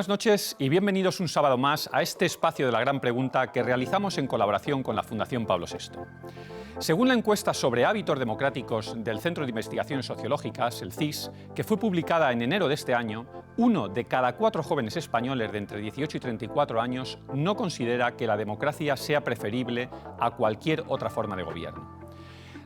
Buenas noches y bienvenidos un sábado más a este espacio de la gran pregunta que realizamos en colaboración con la Fundación Pablo VI. Según la encuesta sobre hábitos democráticos del Centro de Investigaciones Sociológicas, el CIS, que fue publicada en enero de este año, 1 de cada 4 jóvenes españoles de entre 18 y 34 años no considera que la democracia sea preferible a cualquier otra forma de gobierno.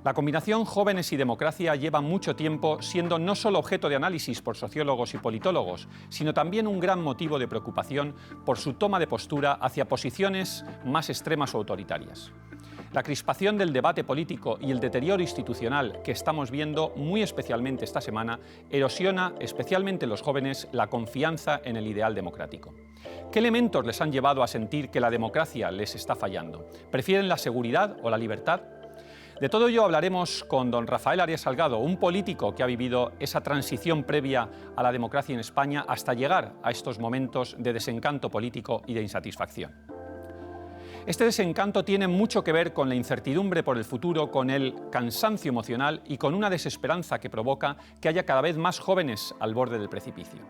La combinación jóvenes y democracia lleva mucho tiempo siendo no solo objeto de análisis por sociólogos y politólogos, sino también un gran motivo de preocupación por su toma de postura hacia posiciones más extremas o autoritarias. La crispación del debate político y el deterioro institucional que estamos viendo, muy especialmente esta semana, erosiona, especialmente en los jóvenes, la confianza en el ideal democrático. ¿Qué elementos les han llevado a sentir que la democracia les está fallando? ¿Prefieren la seguridad o la libertad? De todo ello hablaremos con don Rafael Arias Salgado, un político que ha vivido esa transición previa a la democracia en España hasta llegar a estos momentos de desencanto político y de insatisfacción. Este desencanto tiene mucho que ver con la incertidumbre por el futuro, con el cansancio emocional y con una desesperanza que provoca que haya cada vez más jóvenes al borde del precipicio.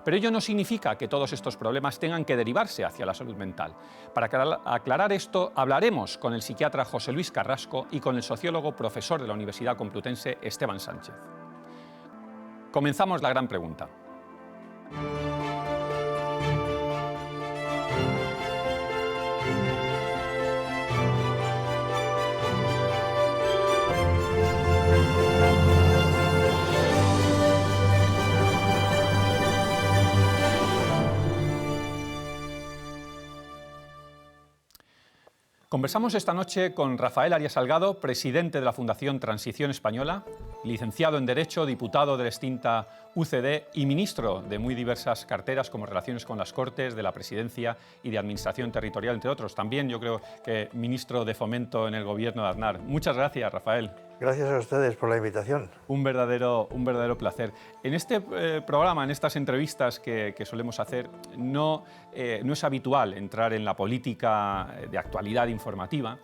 Pero ello no significa que todos estos problemas tengan que derivarse hacia la salud mental. Para aclarar esto, hablaremos con el psiquiatra José Luis Carrasco y con el sociólogo profesor de la Universidad Complutense, Esteban Sánchez. Comenzamos la gran pregunta. Conversamos esta noche con Rafael Arias Salgado, presidente de la Fundación Transición Española, licenciado en Derecho, diputado de la extinta UCD y ministro de muy diversas carteras como Relaciones con las Cortes, de la Presidencia y de Administración Territorial, entre otros. También yo creo que ministro de Fomento en el gobierno de Aznar. Muchas gracias, Rafael. Gracias a ustedes por la invitación. Un verdadero placer. En este programa, en estas entrevistas que solemos hacer, no es habitual entrar en la política de actualidad informativa,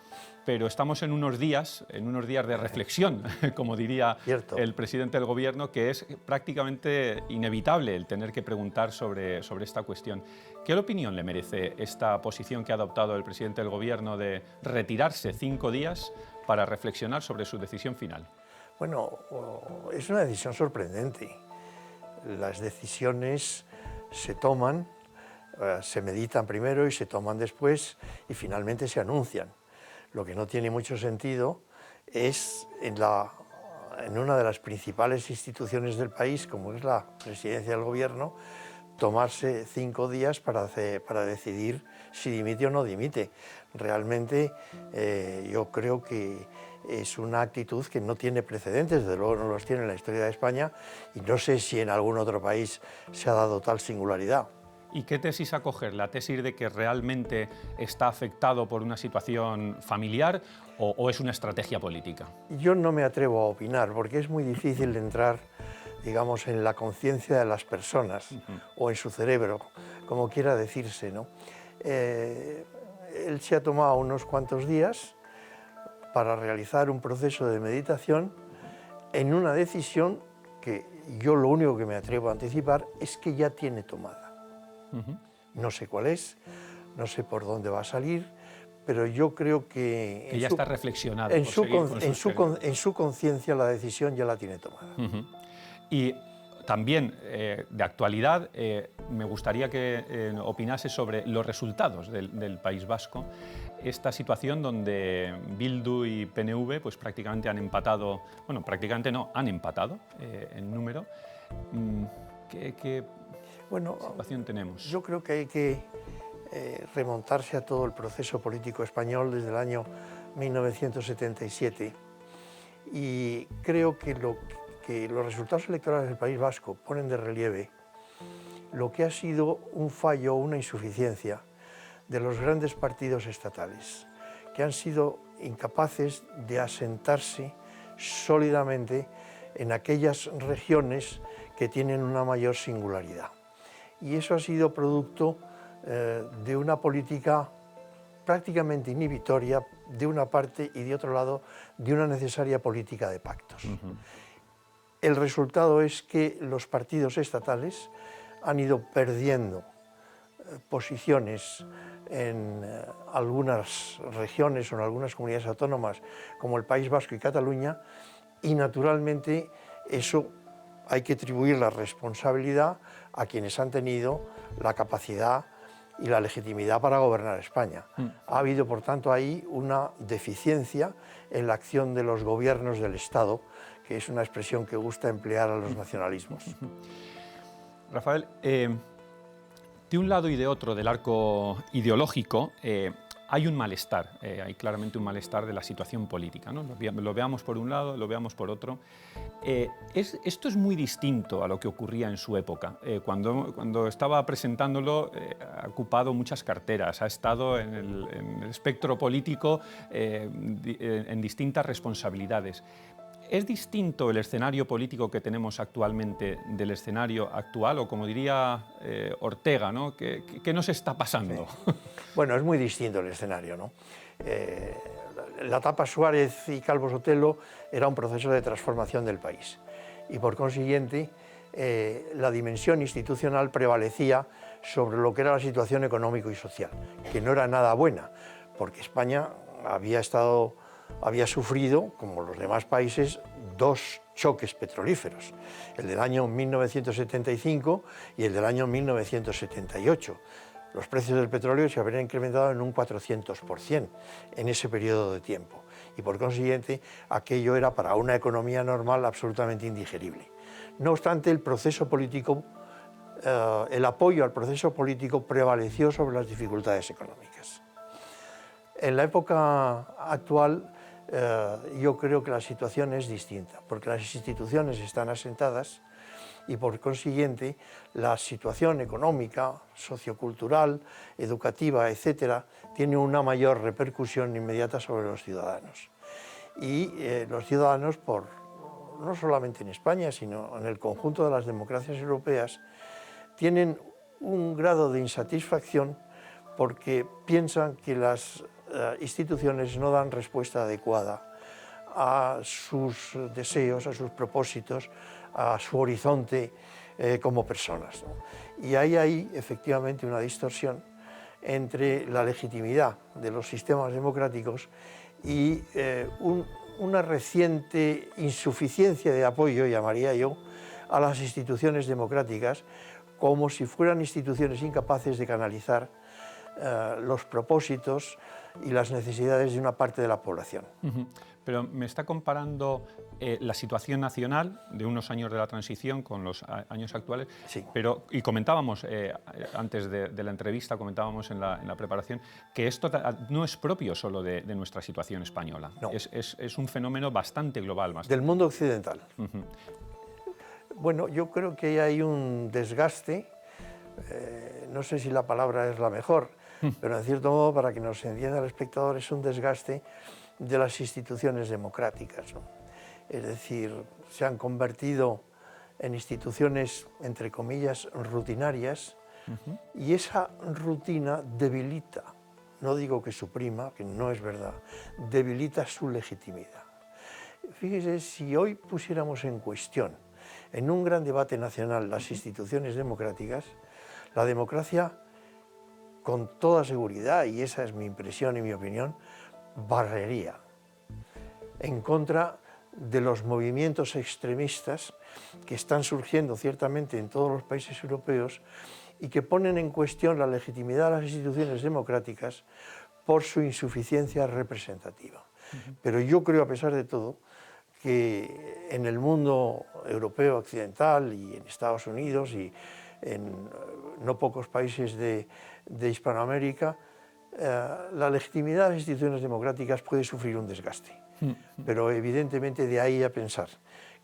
pero estamos en unos días de reflexión, como diría el presidente del Gobierno, que es prácticamente inevitable el tener que preguntar sobre esta cuestión. ¿Qué opinión le merece esta posición que ha adoptado el presidente del Gobierno de retirarse 5 días para reflexionar sobre su decisión final? Bueno, es una decisión sorprendente. Las decisiones se toman, se meditan primero y se toman después y finalmente se anuncian. Lo que no tiene mucho sentido es en una de las principales instituciones del país, como es la Presidencia del Gobierno, tomarse 5 días para decidir si dimite o no dimite. Realmente yo creo que es una actitud que no tiene precedentes, desde luego no los tiene en la historia de España, y no sé si en algún otro país se ha dado tal singularidad. ¿Y qué tesis acoger? ¿La tesis de que realmente está afectado por una situación familiar o es una estrategia política? Yo no me atrevo a opinar, porque es muy difícil entrar, digamos, en la conciencia de las personas o en su cerebro, como quiera decirse, ¿no? Él se ha tomado unos cuantos días para realizar un proceso de meditación en una decisión que yo lo único que me atrevo a anticipar es que ya tiene tomada. No sé cuál es, no sé por dónde va a salir, pero yo creo que ya está reflexionado. En su conciencia la decisión ya la tiene tomada. Y también, de actualidad, me gustaría que opinase sobre los resultados del País Vasco. Esta situación donde Bildu y PNV pues, prácticamente han empatado, bueno, prácticamente no, han empatado en número. ¿Qué situación tenemos? Yo creo que hay que remontarse a todo el proceso político español desde el año 1977 y creo que los resultados electorales del País Vasco ponen de relieve lo que ha sido un fallo, una insuficiencia de los grandes partidos estatales, que han sido incapaces de asentarse sólidamente en aquellas regiones que tienen una mayor singularidad. Y eso ha sido producto de una política prácticamente inhibitoria de una parte y de otro lado de una necesaria política de pactos. El resultado es que los partidos estatales han ido perdiendo posiciones en algunas regiones o en algunas comunidades autónomas como el País Vasco y Cataluña, y naturalmente eso hay que atribuir la responsabilidad a quienes han tenido la capacidad y la legitimidad para gobernar España. Ha habido, por tanto, ahí una deficiencia en la acción de los gobiernos del Estado, que es una expresión que gusta emplear a los nacionalismos. Rafael, de un lado y de otro del arco ideológico hay un malestar, hay claramente un malestar de la situación política, ¿no? Lo veamos por un lado, lo veamos por otro. Esto es muy distinto a lo que ocurría en su época. Cuando estaba presentándolo, ha ocupado muchas carteras, ha estado en el espectro político en distintas responsabilidades. ¿Es distinto el escenario político que tenemos actualmente del escenario actual? O como diría Ortega, ¿no? ¿Qué nos está pasando? Sí. Bueno, es muy distinto el escenario, ¿no? La etapa Suárez y Calvo Sotelo era un proceso de transformación del país y por consiguiente la dimensión institucional prevalecía sobre lo que era la situación económico y social, que no era nada buena, porque España había sufrido, como los demás países, dos choques petrolíferos, el del año 1975 y el del año 1978. Los precios del petróleo se habrían incrementado en un 400% en ese periodo de tiempo y por consiguiente aquello era para una economía normal absolutamente indigerible. No obstante, el proceso político, el apoyo al proceso político prevaleció sobre las dificultades económicas. En la época actual yo creo que la situación es distinta, porque las instituciones están asentadas y por consiguiente la situación económica, sociocultural, educativa, etcétera, tiene una mayor repercusión inmediata sobre los ciudadanos. Y los ciudadanos, no solamente en España, sino en el conjunto de las democracias europeas, tienen un grado de insatisfacción porque piensan que las instituciones no dan respuesta adecuada a sus deseos, a sus propósitos, a su horizonte como personas, ¿no? Y hay efectivamente una distorsión entre la legitimidad de los sistemas democráticos y una reciente insuficiencia de apoyo, llamaría yo, a las instituciones democráticas, como si fueran instituciones incapaces de canalizar los propósitos y las necesidades de una parte de la población. Pero me está comparando la situación nacional de unos años de la transición con los años actuales. Sí. Y comentábamos, antes de la entrevista, comentábamos en la preparación, que esto no es propio solo de nuestra situación española. No. Es un fenómeno bastante global. Del mundo occidental. Bueno, yo creo que hay un desgaste, no sé si la palabra es la mejor, pero en cierto modo, para que nos entienda el espectador, es un desgaste de las instituciones democráticas, ¿no? Es decir, se han convertido en instituciones, entre comillas, rutinarias, y esa rutina debilita, no digo que suprima, que no es verdad, debilita su legitimidad. Fíjese, si hoy pusiéramos en cuestión, en un gran debate nacional, las instituciones democráticas, la democracia, con toda seguridad, y esa es mi impresión y mi opinión, barrería en contra de los movimientos extremistas que están surgiendo ciertamente en todos los países europeos y que ponen en cuestión la legitimidad de las instituciones democráticas por su insuficiencia representativa. Pero yo creo, a pesar de todo, que en el mundo europeo occidental y en Estados Unidos y en no pocos países de Hispanoamérica, la legitimidad de las instituciones democráticas puede sufrir un desgaste. Pero evidentemente de ahí a pensar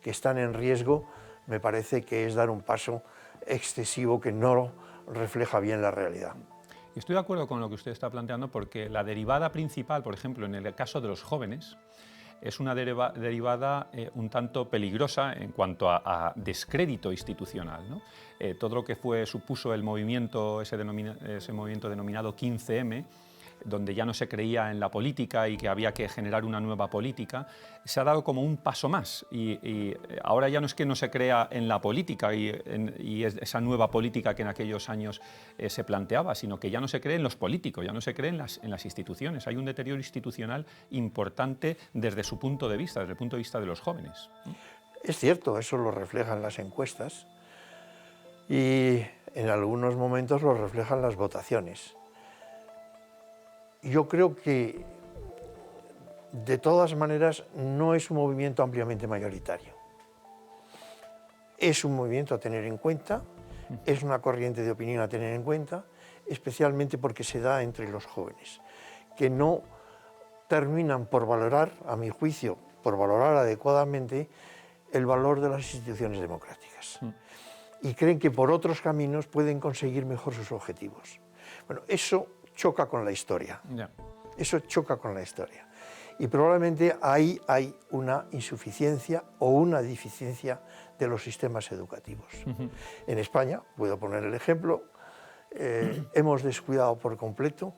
que están en riesgo, me parece que es dar un paso excesivo que no refleja bien la realidad. Estoy de acuerdo con lo que usted está planteando porque la derivada principal, por ejemplo, en el caso de los jóvenes, es una derivada un tanto peligrosa en cuanto a descrédito institucional, ¿no? Todo lo que supuso el movimiento, ese movimiento denominado 15M, donde ya no se creía en la política y que había que generar una nueva política, se ha dado como un paso más y ahora ya no es que no se crea en la política y esa nueva política que en aquellos años se planteaba, sino que ya no se cree en los políticos, ya no se cree en las instituciones. Hay un deterioro institucional importante desde su punto de vista, desde el punto de vista de los jóvenes. Es cierto, eso lo reflejan las encuestas y en algunos momentos lo reflejan las votaciones. Yo creo que de todas maneras no es un movimiento ampliamente mayoritario. Es un movimiento a tener en cuenta, es una corriente de opinión a tener en cuenta, especialmente porque se da entre los jóvenes, que no terminan por valorar, a mi juicio, por valorar adecuadamente el valor de las instituciones democráticas. Y creen que por otros caminos pueden conseguir mejor sus objetivos. Bueno, eso choca con la historia. Eso choca con la historia. Y probablemente ahí hay una insuficiencia o una deficiencia de los sistemas educativos. En España, puedo poner el ejemplo, hemos descuidado por completo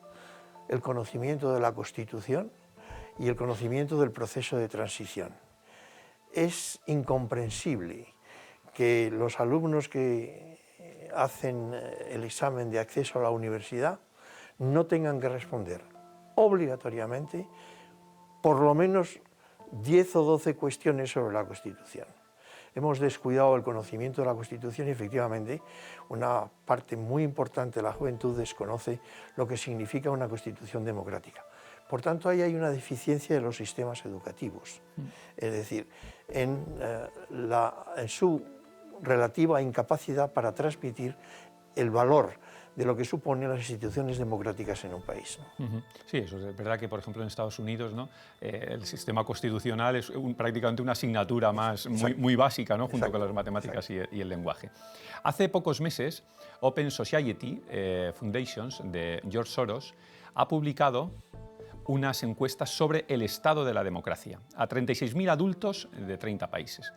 el conocimiento de la Constitución y el conocimiento del proceso de transición. Es incomprensible que los alumnos que hacen el examen de acceso a la universidad no tengan que responder obligatoriamente por lo menos 10 o 12 cuestiones sobre la Constitución. Hemos descuidado el conocimiento de la Constitución y efectivamente una parte muy importante de la juventud desconoce lo que significa una Constitución democrática. Por tanto, ahí hay una deficiencia de los sistemas educativos, es decir, en su relativa incapacidad para transmitir el valor de lo que suponen las instituciones democráticas en un país. Sí, eso es verdad que, por ejemplo, en Estados Unidos, ¿no? El sistema constitucional es prácticamente una asignatura más muy básica, ¿no? Junto con las matemáticas y el lenguaje. Hace pocos meses, Open Society Foundations de George Soros ha publicado unas encuestas sobre el estado de la democracia a 36.000 adultos de 30 países.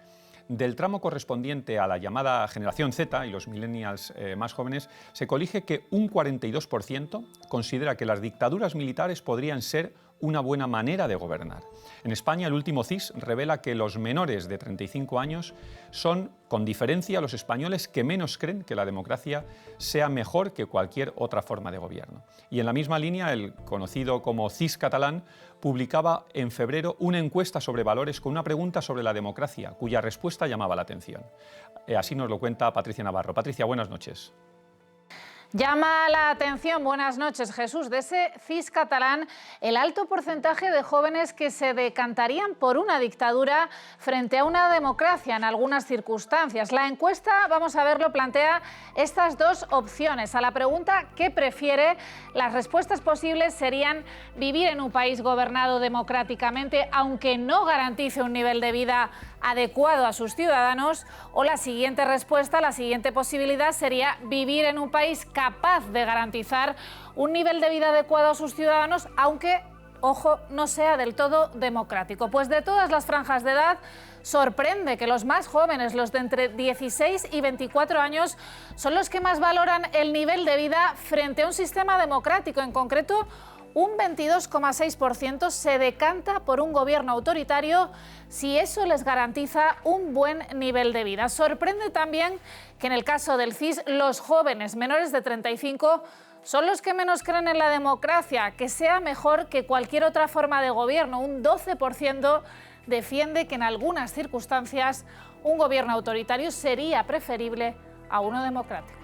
Del tramo correspondiente a la llamada generación Z y los millennials más jóvenes, se colige que un 42% considera que las dictaduras militares podrían ser una buena manera de gobernar. En España, el último CIS revela que los menores de 35 años son, con diferencia, los españoles que menos creen que la democracia sea mejor que cualquier otra forma de gobierno. Y en la misma línea, el conocido como CIS catalán publicaba en febrero una encuesta sobre valores con una pregunta sobre la democracia, cuya respuesta llamaba la atención. Así nos lo cuenta Patricia Navarro. Patricia, buenas noches. Llama la atención, buenas noches, Jesús, de ese CIS catalán, el alto porcentaje de jóvenes que se decantarían por una dictadura frente a una democracia en algunas circunstancias. La encuesta, vamos a verlo, plantea estas dos opciones. A la pregunta ¿qué prefiere?, las respuestas posibles serían vivir en un país gobernado democráticamente, aunque no garantice un nivel de vida adecuado a sus ciudadanos, o la siguiente respuesta, la siguiente posibilidad sería vivir en un país capaz de garantizar un nivel de vida adecuado a sus ciudadanos, aunque, ojo, no sea del todo democrático. Pues de todas las franjas de edad, sorprende que los más jóvenes, los de entre 16 y 24 años, son los que más valoran el nivel de vida frente a un sistema democrático. En concreto, un 22,6% se decanta por un gobierno autoritario si eso les garantiza un buen nivel de vida. Sorprende también que en el caso del CIS los jóvenes menores de 35 son los que menos creen en la democracia, que sea mejor que cualquier otra forma de gobierno. Un 12% defiende que en algunas circunstancias un gobierno autoritario sería preferible a uno democrático.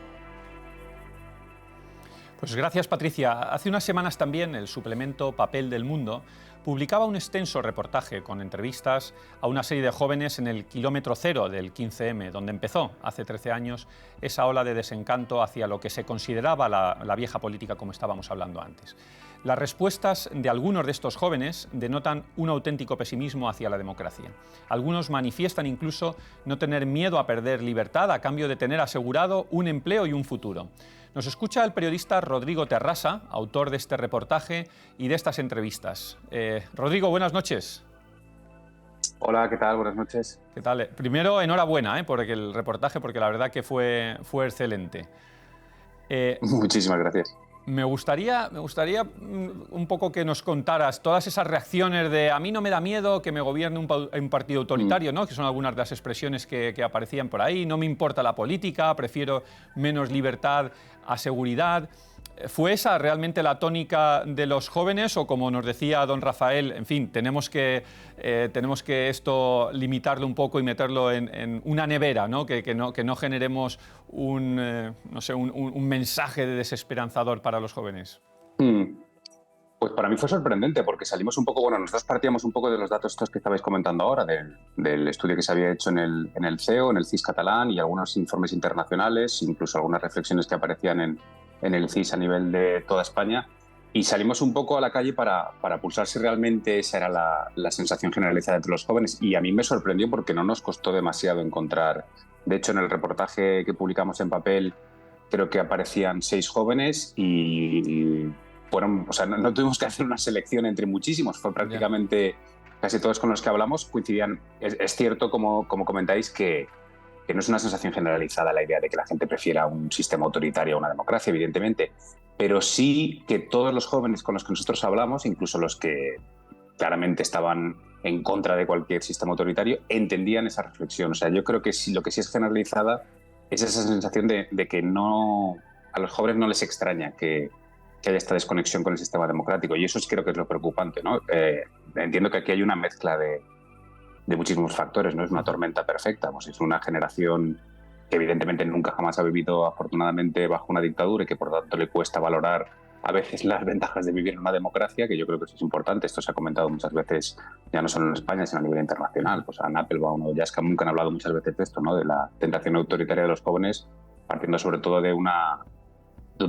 Pues gracias, Patricia. Hace unas semanas también el suplemento Papel del Mundo publicaba un extenso reportaje con entrevistas a una serie de jóvenes en el kilómetro cero del 15M, donde empezó hace 13 años esa ola de desencanto hacia lo que se consideraba la vieja política, como estábamos hablando antes. Las respuestas de algunos de estos jóvenes denotan un auténtico pesimismo hacia la democracia. Algunos manifiestan incluso no tener miedo a perder libertad a cambio de tener asegurado un empleo y un futuro. Nos escucha el periodista Rodrigo Terrasa, autor de este reportaje y de estas entrevistas. Rodrigo, buenas noches. Hola, ¿qué tal? Buenas noches. ¿Qué tal? Primero, enhorabuena por el reportaje, porque la verdad que fue excelente. Muchísimas gracias. Me gustaría un poco que nos contaras todas esas reacciones de a mí no me da miedo que me gobierne un partido autoritario, ¿no? Que son algunas de las expresiones que aparecían por ahí. No me importa la política, prefiero menos libertad a seguridad. ¿Fue esa realmente la tónica de los jóvenes o, como nos decía don Rafael, en fin, tenemos que esto limitarlo un poco y meterlo en una nevera, ¿no? Que no generemos un mensaje de desesperanzador para los jóvenes? Pues para mí fue sorprendente porque salimos un poco, bueno, nosotros partíamos un poco de los datos estos que estabais comentando ahora, del estudio que se había hecho en el CEO, en el CIS catalán, y algunos informes internacionales, incluso algunas reflexiones que aparecían en el CIS a nivel de toda España, y salimos un poco a la calle para pulsar si realmente esa era la sensación generalizada entre los jóvenes, y a mí me sorprendió porque no nos costó demasiado encontrar. De hecho, en el reportaje que publicamos en papel creo que aparecían 6 jóvenes y fueron, o sea, no tuvimos que hacer una selección entre muchísimos, fue prácticamente casi todos con los que hablamos coincidían. Es cierto, como comentáis, que no es una sensación generalizada la idea de que la gente prefiera un sistema autoritario a una democracia, evidentemente, pero sí que todos los jóvenes con los que nosotros hablamos, incluso los que claramente estaban en contra de cualquier sistema autoritario, entendían esa reflexión. O sea, yo creo que lo que sí es generalizada es esa sensación de que a los jóvenes no les extraña que haya esta desconexión con el sistema democrático, y eso creo que es lo preocupante, ¿no? Entiendo que aquí hay una mezcla de muchísimos factores, no es una tormenta perfecta, pues es una generación que evidentemente nunca jamás ha vivido afortunadamente bajo una dictadura y que por tanto le cuesta valorar a veces las ventajas de vivir en una democracia, que yo creo que eso es importante. Esto se ha comentado muchas veces, ya no solo en España, sino a nivel internacional. Pues Anne Applebaum o Jaska nunca han hablado muchas veces de esto, ¿no? De la tentación autoritaria de los jóvenes, partiendo sobre todo de un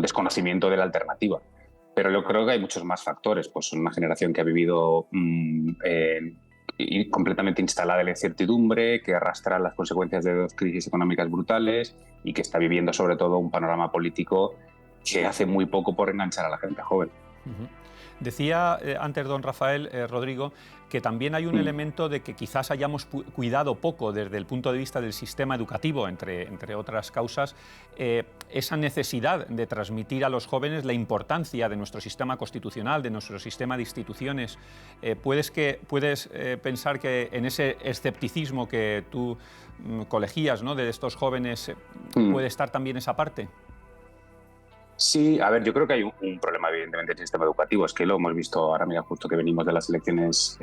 desconocimiento de la alternativa. Pero yo creo que hay muchos más factores. Pues son una generación que ha vivido completamente instalada en la incertidumbre, que arrastra las consecuencias de 2 crisis económicas brutales y que está viviendo sobre todo un panorama político que hace muy poco por enganchar a la gente joven. Decía antes don Rafael, Rodrigo, que también hay un elemento de que quizás hayamos cuidado poco desde el punto de vista del sistema educativo, entre otras causas, esa necesidad de transmitir a los jóvenes la importancia de nuestro sistema constitucional, de nuestro sistema de instituciones. ¿Puedes pensar que en ese escepticismo que tú colegías, ¿no?, de estos jóvenes, puede estar también esa parte? Sí, a ver, yo creo que hay un problema evidentemente del sistema educativo, es que lo hemos visto ahora, mira, justo que venimos de las elecciones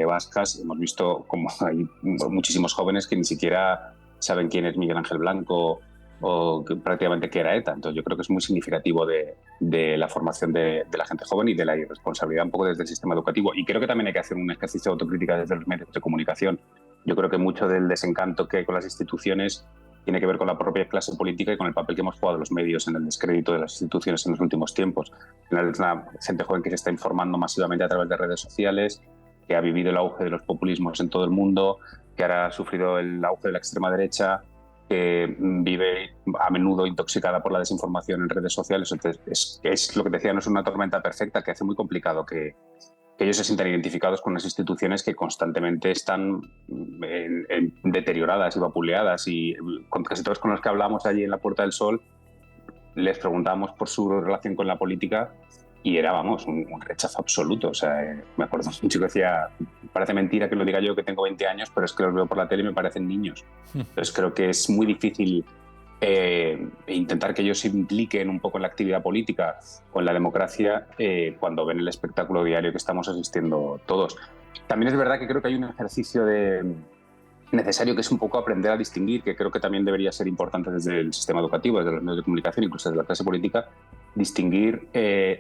vascas, hemos visto como hay muchísimos jóvenes que ni siquiera saben quién es Miguel Ángel Blanco o prácticamente qué era ETA. Entonces yo creo que es muy significativo de la formación de la gente joven y de la irresponsabilidad un poco desde el sistema educativo. Y creo que también hay que hacer un ejercicio de autocrítica desde los medios de comunicación. Yo creo que mucho del desencanto que hay con las instituciones tiene que ver con la propia clase política y con el papel que hemos jugado los medios en el descrédito de las instituciones en los últimos tiempos. Es una gente joven que se está informando masivamente a través de redes sociales, que ha vivido el auge de los populismos en todo el mundo, que ahora ha sufrido el auge de la extrema derecha, que vive a menudo intoxicada por la desinformación en redes sociales. Entonces, es lo que te decía, no es una tormenta perfecta, que hace muy complicado que ellos se sientan identificados con unas instituciones que constantemente están deterioradas y vapuleadas, y con casi todos con los que hablamos allí en la Puerta del Sol les preguntamos por su relación con la política y era, vamos, un rechazo absoluto. O sea, me acuerdo un chico que decía, parece mentira que lo diga yo que tengo 20 años, pero es que los veo por la tele y me parecen niños. Entonces creo que es muy difícil intentar que ellos se impliquen un poco en la actividad política o en la democracia cuando ven el espectáculo diario que estamos asistiendo todos. También es verdad que creo que hay un ejercicio necesario que es un poco aprender a distinguir, que creo que también debería ser importante desde el sistema educativo, desde los medios de comunicación, incluso desde la clase política, distinguir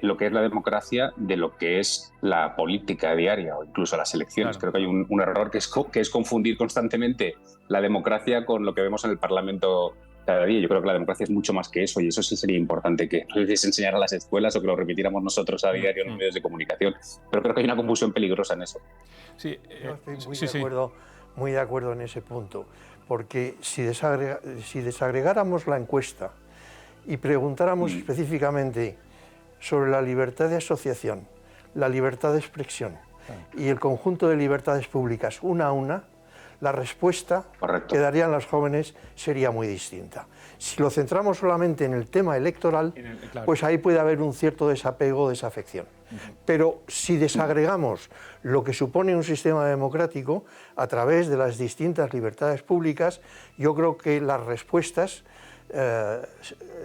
lo que es la democracia de lo que es la política diaria o incluso las elecciones. Claro. Creo que hay un error que es confundir constantemente la democracia con lo que vemos en el Parlamento cada día. Yo creo que la democracia es mucho más que eso, y eso sí sería importante que nos enseñara a las escuelas o que lo repitiéramos nosotros a diario en los medios de comunicación. Pero creo que hay una confusión peligrosa en eso. Sí, yo estoy muy de acuerdo en ese punto, porque si desagregáramos la encuesta y preguntáramos específicamente sobre la libertad de asociación, la libertad de expresión y el conjunto de libertades públicas una a una, la respuesta que darían las jóvenes sería muy distinta. Si lo centramos solamente en el tema electoral, pues ahí puede haber un cierto desapego o desafección. Pero si desagregamos lo que supone un sistema democrático a través de las distintas libertades públicas, yo creo que las respuestas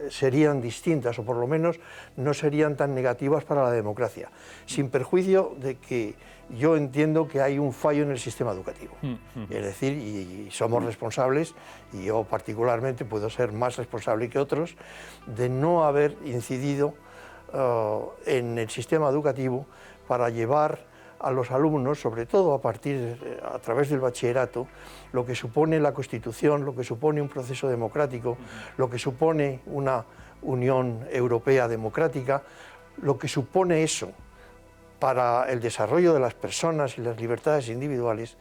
serían distintas, o por lo menos no serían tan negativas para la democracia, sin perjuicio de que yo entiendo que hay un fallo en el sistema educativo. Es decir, y somos responsables, y yo particularmente puedo ser más responsable que otros, de no haber incidido en el sistema educativo para llevar a los alumnos, sobre todo a través del bachillerato, lo que supone la Constitución, lo que supone un proceso democrático, lo que supone una Unión Europea democrática, lo que supone eso para el desarrollo de las personas y las libertades individuales,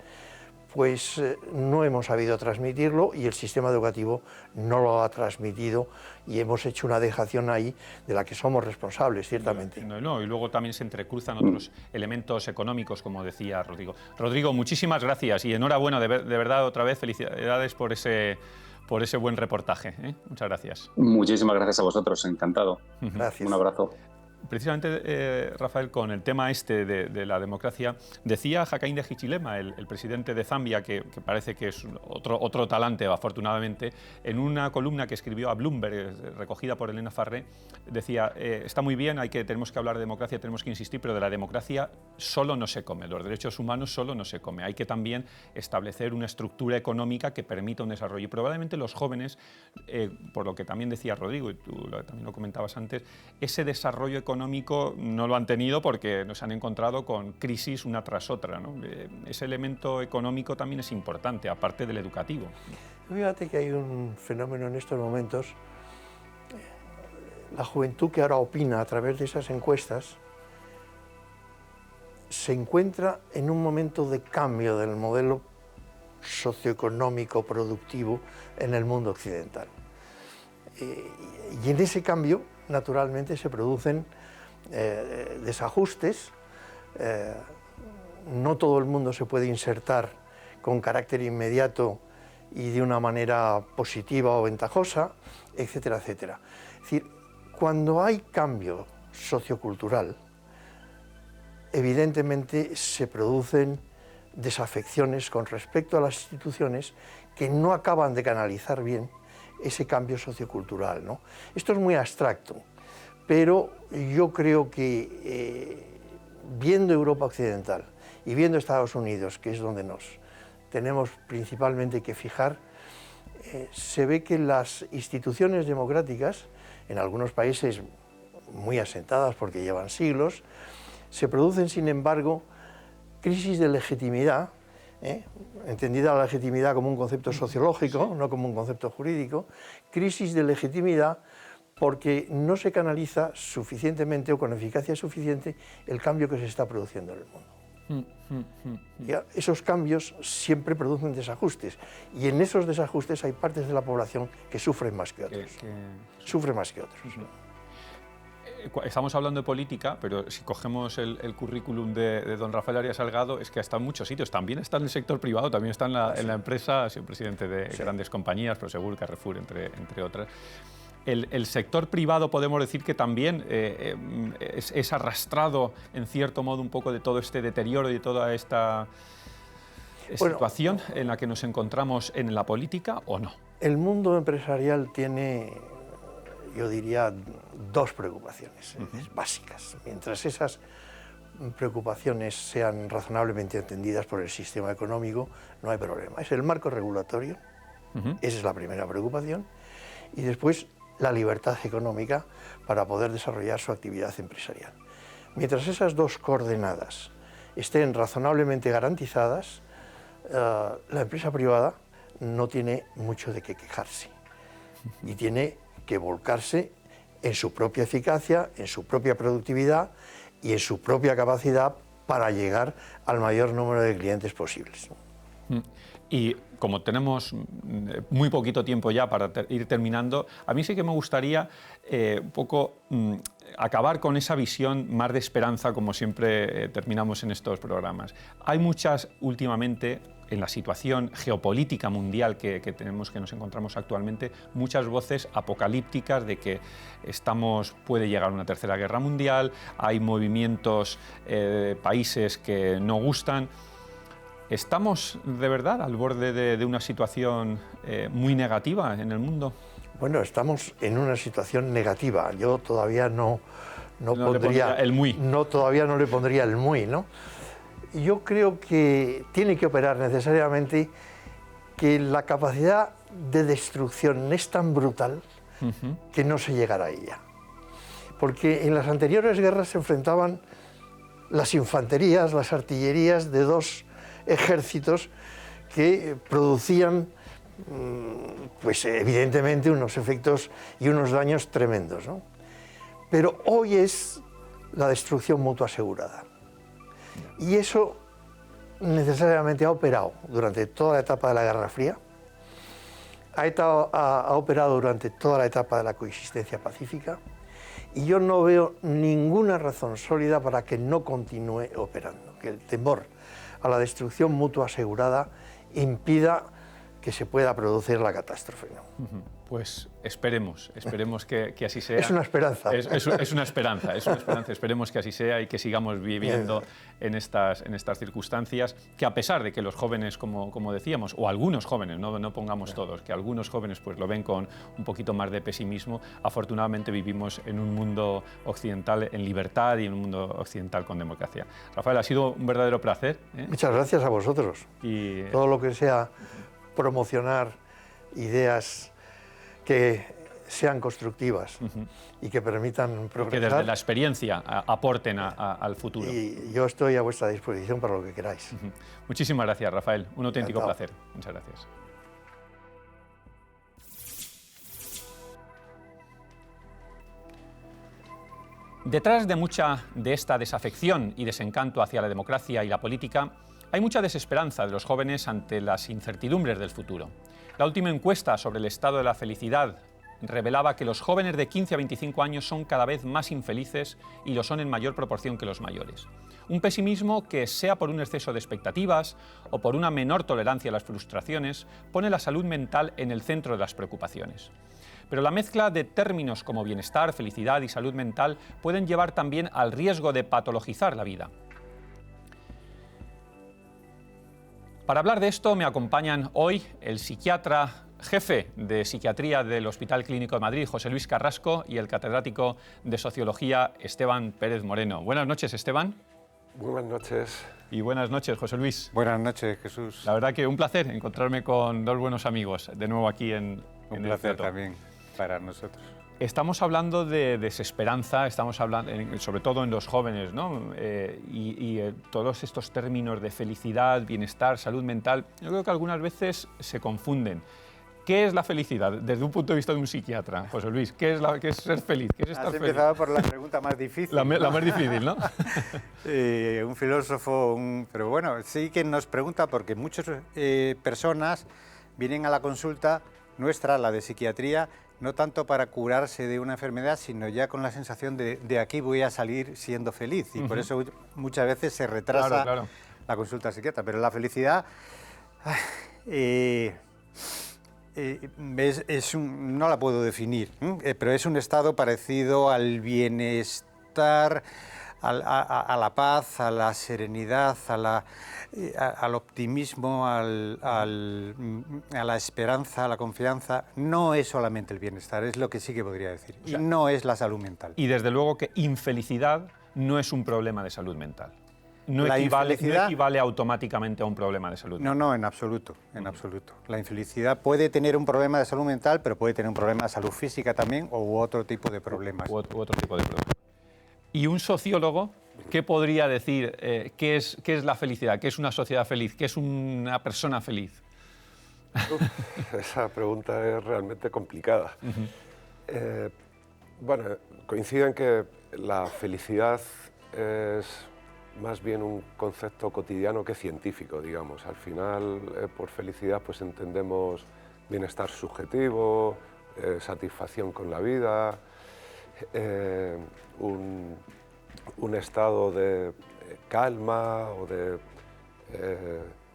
pues no hemos sabido transmitirlo y el sistema educativo no lo ha transmitido y hemos hecho una dejación ahí de la que somos responsables, ciertamente. No, y luego también se entrecruzan otros elementos económicos, como decía Rodrigo. Rodrigo, muchísimas gracias y enhorabuena, de verdad, otra vez, felicidades por ese buen reportaje. Muchas gracias. Muchísimas gracias a vosotros, encantado. Gracias. Un abrazo. Precisamente, Rafael, con el tema de la democracia, decía Hakainde Hichilema, el presidente de Zambia, que parece que es otro talante, afortunadamente, en una columna que escribió a Bloomberg, recogida por Elena Farré, decía, está muy bien, tenemos que hablar de democracia, tenemos que insistir, pero de la democracia solo no se come, los derechos humanos solo no se come, hay que también establecer una estructura económica que permita un desarrollo. Y probablemente los jóvenes, por lo que también decía Rodrigo, y tú también lo comentabas antes, ese desarrollo económico no lo han tenido porque nos han encontrado con crisis una tras otra, ¿no? Ese elemento económico también es importante, aparte del educativo. Fíjate que hay un fenómeno en estos momentos, la juventud que ahora opina a través de esas encuestas se encuentra en un momento de cambio del modelo socioeconómico productivo en el mundo occidental. Y en ese cambio, naturalmente, se producen desajustes, no todo el mundo se puede insertar con carácter inmediato y de una manera positiva o ventajosa, etcétera, etcétera. Es decir, cuando hay cambio sociocultural, evidentemente se producen desafecciones con respecto a las instituciones que no acaban de canalizar bien ese cambio sociocultural, ¿no? Esto es muy abstracto, pero yo creo que viendo Europa Occidental y viendo Estados Unidos, que es donde nos tenemos principalmente que fijar, se ve que las instituciones democráticas, en algunos países muy asentadas porque llevan siglos, se producen, sin embargo, crisis de legitimidad, entendida la legitimidad como un concepto sociológico, no como un concepto jurídico, crisis de legitimidad porque no se canaliza suficientemente o con eficacia suficiente el cambio que se está produciendo en el mundo. Y esos cambios siempre producen desajustes y en esos desajustes hay partes de la población que sufren más que otros. Sufren más que otros. Estamos hablando de política, pero si cogemos el currículum de don Rafael Arias Salgado, es que está en muchos sitios. También está en el sector privado, también está en la empresa, ha sido presidente de grandes compañías, Prosegur, Carrefour, entre otras. El sector privado podemos decir que también es arrastrado, en cierto modo, un poco de todo este deterioro y de toda esta situación en la que nos encontramos en la política, ¿o no? El mundo empresarial tiene, yo diría, dos preocupaciones básicas. Mientras esas preocupaciones sean razonablemente entendidas por el sistema económico, no hay problema. Es el marco regulatorio, esa es la primera preocupación, y después la libertad económica para poder desarrollar su actividad empresarial. Mientras esas dos coordenadas estén razonablemente garantizadas, la empresa privada no tiene mucho de qué quejarse y tiene que volcarse en su propia eficacia, en su propia productividad y en su propia capacidad para llegar al mayor número de clientes posibles. Y como tenemos muy poquito tiempo ya para ir terminando, a mí sí que me gustaría un poco acabar con esa visión más de esperanza, como siempre terminamos en estos programas. Hay muchas, últimamente, en la situación geopolítica mundial que nos encontramos actualmente, muchas voces apocalípticas de que puede llegar una tercera guerra mundial, hay movimientos, países que no gustan. ¿Estamos de verdad al borde de una situación muy negativa en el mundo? Bueno, estamos en una situación negativa. Yo todavía no pondría el muy. Todavía no le pondría el muy, ¿no? Yo creo que tiene que operar necesariamente que la capacidad de destrucción es tan brutal que no se llegará a ella. Porque en las anteriores guerras se enfrentaban las infanterías, las artillerías de dos ejércitos que producían, pues evidentemente, unos efectos y unos daños tremendos, ¿no? Pero hoy es la destrucción mutua asegurada. Y eso necesariamente ha operado durante toda la etapa de la Guerra Fría, ha operado durante toda la etapa de la coexistencia pacífica, y yo no veo ninguna razón sólida para que no continúe operando, que el temor a la destrucción mutua asegurada impida que se pueda producir la catástrofe, ¿no? Pues esperemos que así sea. Es una esperanza. Es una esperanza. Esperemos que así sea y que sigamos viviendo en estas circunstancias, que a pesar de que los jóvenes, como decíamos, o algunos jóvenes, no pongamos todos, que algunos jóvenes pues lo ven con un poquito más de pesimismo, afortunadamente vivimos en un mundo occidental en libertad y en un mundo occidental con democracia. Rafael, ha sido un verdadero placer, ¿eh? Muchas gracias a vosotros. Y todo lo que sea promocionar ideas que sean constructivas y que permitan progresar. Que desde la experiencia aporten al futuro. Y yo estoy a vuestra disposición para lo que queráis. Muchísimas gracias, Rafael. Un auténtico Encantado. placer. Muchas gracias. Detrás de mucha de esta desafección y desencanto hacia la democracia y la política, hay mucha desesperanza de los jóvenes ante las incertidumbres del futuro. La última encuesta sobre el estado de la felicidad revelaba que los jóvenes de 15 a 25 años son cada vez más infelices y lo son en mayor proporción que los mayores. Un pesimismo que, sea por un exceso de expectativas o por una menor tolerancia a las frustraciones, pone la salud mental en el centro de las preocupaciones. Pero la mezcla de términos como bienestar, felicidad y salud mental pueden llevar también al riesgo de patologizar la vida. Para hablar de esto me acompañan hoy el psiquiatra jefe de psiquiatría del Hospital Clínico de Madrid, José Luis Carrasco, y el catedrático de Sociología, Esteban Pérez Moreno. Buenas noches, Esteban. Buenas noches. Y buenas noches, José Luis. Buenas noches, Jesús. La verdad que un placer encontrarme con dos buenos amigos de nuevo aquí en Un el placer plato. también para nosotros. Estamos hablando de desesperanza, estamos hablando, sobre todo en los jóvenes, ¿no? Todos estos términos de felicidad, bienestar, salud mental, yo creo que algunas veces se confunden. ¿Qué es la felicidad desde un punto de vista de un psiquiatra, José Luis? ¿Qué es ser feliz? ¿Qué es estar feliz? Has empezado por la pregunta más difícil. La más difícil, ¿no? Un filósofo, pero bueno, sí que nos pregunta porque muchas personas vienen a la consulta nuestra, la de psiquiatría, no tanto para curarse de una enfermedad, sino ya con la sensación de aquí voy a salir siendo feliz. Y por eso muchas veces se retrasa la consulta psiquiatra. Pero la felicidad no la puedo definir, pero es un estado parecido al bienestar, a la paz, a la serenidad, al optimismo, a la esperanza, a la confianza. No es solamente el bienestar, es lo que sí que podría decir. O sea, y no es la salud mental. Y desde luego que infelicidad no es un problema de salud mental. No equivale automáticamente a un problema de salud mental. No, en absoluto, en absoluto. La infelicidad puede tener un problema de salud mental, pero puede tener un problema de salud física también, u otro tipo de problemas. U otro tipo de problemas. ¿Y un sociólogo qué podría decir qué es la felicidad? ¿Qué es una sociedad feliz? ¿Qué es una persona feliz? Esa pregunta es realmente complicada. Bueno, coincido en que la felicidad es más bien un concepto cotidiano que científico, digamos. Al final, por felicidad, pues entendemos bienestar subjetivo, satisfacción con la vida, un estado de calma o de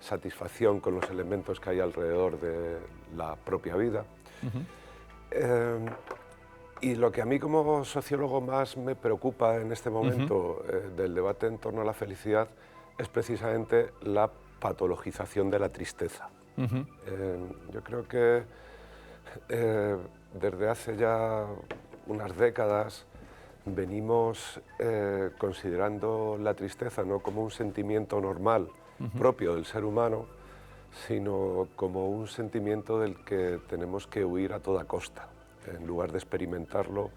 satisfacción con los elementos que hay alrededor de la propia vida. Y lo que a mí como sociólogo más me preocupa en este momento del debate en torno a la felicidad es precisamente la patologización de la tristeza. Yo creo que desde hace ya unas décadas venimos considerando la tristeza no como un sentimiento normal propio del ser humano, sino como un sentimiento del que tenemos que huir a toda costa, en lugar de experimentarlo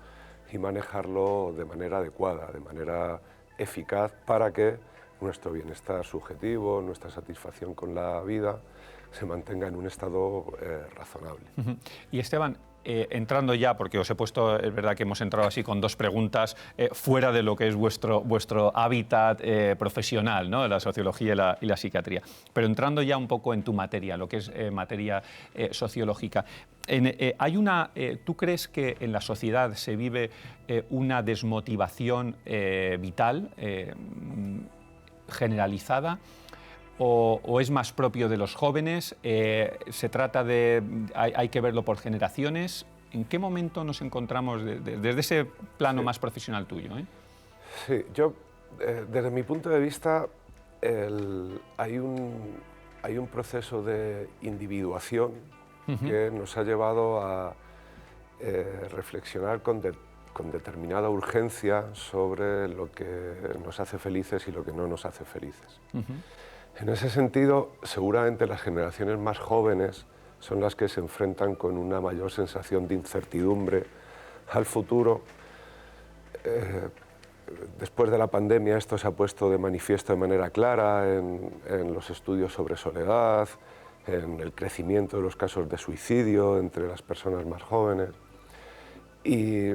y manejarlo de manera adecuada, de manera eficaz, para que nuestro bienestar subjetivo, nuestra satisfacción con la vida, se mantenga en un estado razonable. Y Esteban, entrando ya, porque os he puesto, es verdad que hemos entrado así con dos preguntas fuera de lo que es vuestro hábitat profesional, ¿no? La sociología y la psiquiatría, pero entrando ya un poco en tu materia, lo que es materia sociológica. ¿Tú crees que en la sociedad se vive una desmotivación vital generalizada? ¿O es más propio de los jóvenes? ¿Se trata de... hay que verlo por generaciones? ¿En qué momento nos encontramos desde ese plano más profesional tuyo? Sí, yo, desde mi punto de vista, hay un proceso de individuación que nos ha llevado a reflexionar con determinada urgencia sobre lo que nos hace felices y lo que no nos hace felices. En ese sentido, seguramente las generaciones más jóvenes son las que se enfrentan con una mayor sensación de incertidumbre al futuro. Después de la pandemia esto se ha puesto de manifiesto de manera clara en los estudios sobre soledad, en el crecimiento de los casos de suicidio entre las personas más jóvenes. Y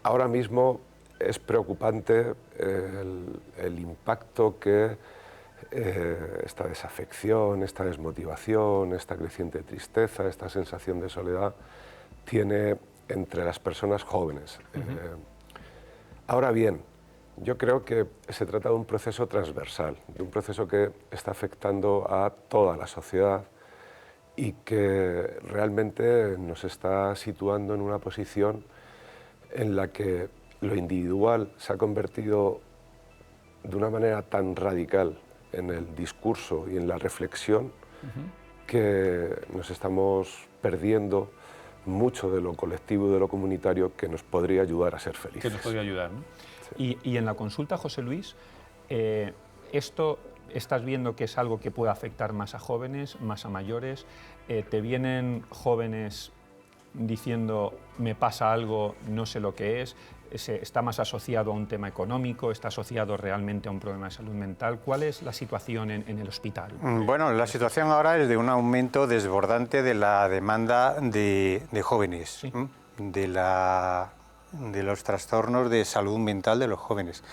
ahora mismo es preocupante el impacto que esta desafección, esta desmotivación, esta creciente tristeza, esta sensación de soledad tiene entre las personas jóvenes. Ahora bien, yo creo que se trata de un proceso transversal, de un proceso que está afectando a toda la sociedad y que realmente nos está situando en una posición en la que lo individual se ha convertido de una manera tan radical en el discurso y en la reflexión que nos estamos perdiendo mucho de lo colectivo y de lo comunitario que nos podría ayudar a ser felices. Que nos podría ayudar, ¿no? Sí. Y en la consulta, José Luis, ¿esto estás viendo que es algo que puede afectar más a jóvenes, más a mayores? ¿Te vienen jóvenes diciendo me pasa algo, no sé lo que es? ¿Está más asociado a un tema económico? ¿Está asociado realmente a un problema de salud mental? ¿Cuál es la situación en el hospital? Bueno, la situación ahora es de un aumento desbordante de la demanda de jóvenes, ¿sí? de los trastornos de salud mental de los jóvenes.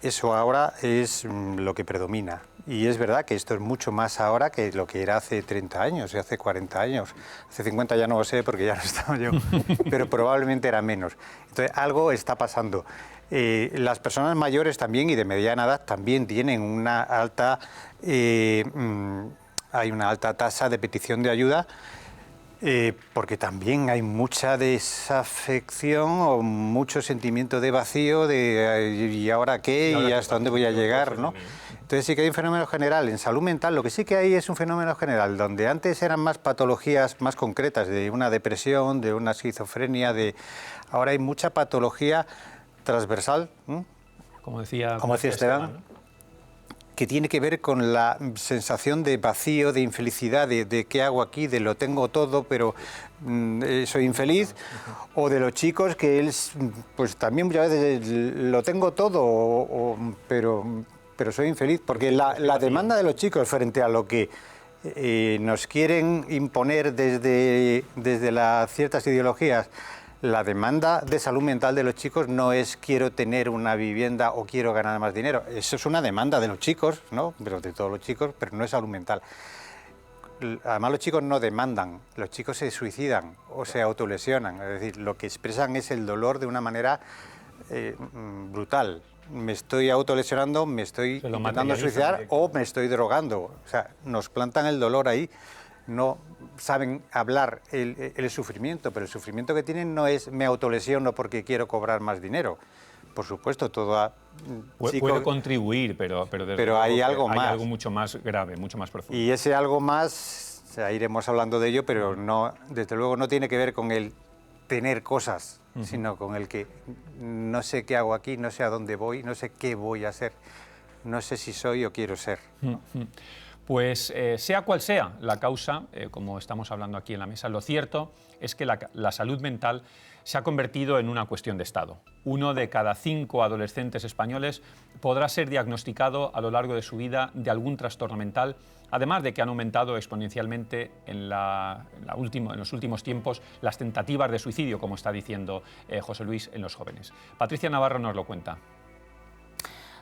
Eso ahora es lo que predomina. Y es verdad que esto es mucho más ahora que lo que era hace 30 años, hace 40 años. Hace 50 ya no lo sé porque ya no estaba yo, pero probablemente era menos. Entonces, algo está pasando. Las personas mayores también y de mediana edad también tienen una alta... hay una alta tasa de petición de ayuda porque también hay mucha desafección o mucho sentimiento de vacío de ¿y ahora qué? ¿Y hasta dónde voy a llegar? ¿No? Entonces sí que hay un fenómeno general. En salud mental lo que sí que hay es un fenómeno general, donde antes eran más patologías más concretas, de una depresión, de una esquizofrenia, ahora hay mucha patología transversal, como decía Esteban, que tiene que ver con la sensación de vacío, de infelicidad, de qué hago aquí, de lo tengo todo, pero soy infeliz, o de los chicos que pues también muchas veces lo tengo todo, pero soy infeliz, porque la demanda de los chicos frente a lo que nos quieren imponer desde ciertas ideologías, La demanda de salud mental de los chicos no es quiero tener una vivienda o quiero ganar más dinero. Eso es una demanda de los chicos, ¿no? Pero de todos los chicos, pero no es salud mental. Además, los chicos no demandan, los chicos se suicidan o se autolesionan. Es decir, lo que expresan es el dolor de una manera brutal. Me estoy autolesionando, me estoy intentando suicidar o me estoy drogando. O sea, nos plantan el dolor ahí. No saben hablar el sufrimiento, pero el sufrimiento que tienen no es me autolesiono porque quiero cobrar más dinero. Por supuesto, todo chico... Puede contribuir, pero hay algo más. Hay algo mucho más grave, mucho más profundo. Y ese algo más, o sea, iremos hablando de ello, pero no, desde luego no tiene que ver con el tener cosas, sino con el que no sé qué hago aquí, no sé a dónde voy, no sé qué voy a hacer, no sé si soy o quiero ser. Pues sea cual sea la causa, como estamos hablando aquí en la mesa, lo cierto es que la salud mental se ha convertido en una cuestión de Estado. 1 de cada 5 adolescentes españoles podrá ser diagnosticado a lo largo de su vida de algún trastorno mental, además de que han aumentado exponencialmente en los últimos tiempos las tentativas de suicidio, como está diciendo José Luis, en los jóvenes. Patricia Navarro nos lo cuenta.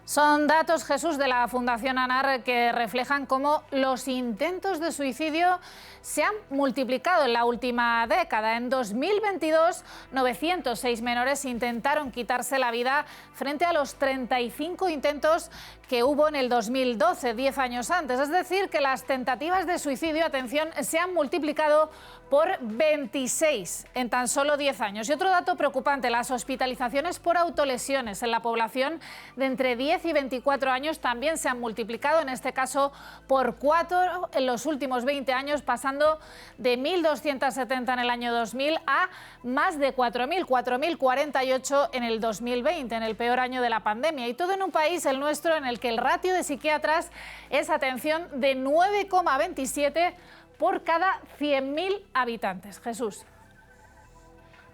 Son datos, Jesús, de la Fundación ANAR que reflejan cómo los intentos de suicidio se han multiplicado en la última década. En 2022, 906 menores intentaron quitarse la vida frente a los 35 intentos que hubo en el 2012, 10 años antes. Es decir, que las tentativas de suicidio, atención, se han multiplicado por 26 en tan solo 10 años. Y otro dato preocupante, las hospitalizaciones por autolesiones en la población de entre 10 y 24 años también se han multiplicado, en este caso por 4 en los últimos 20 años, pasando de 1.270 en el año 2000 a más de 4.000, 4.048 en el 2020, en el peor año de la pandemia. Y todo en un país, el nuestro, en el que el ratio de psiquiatras es, atención, de 9,27 por cada 100.000 habitantes. Jesús.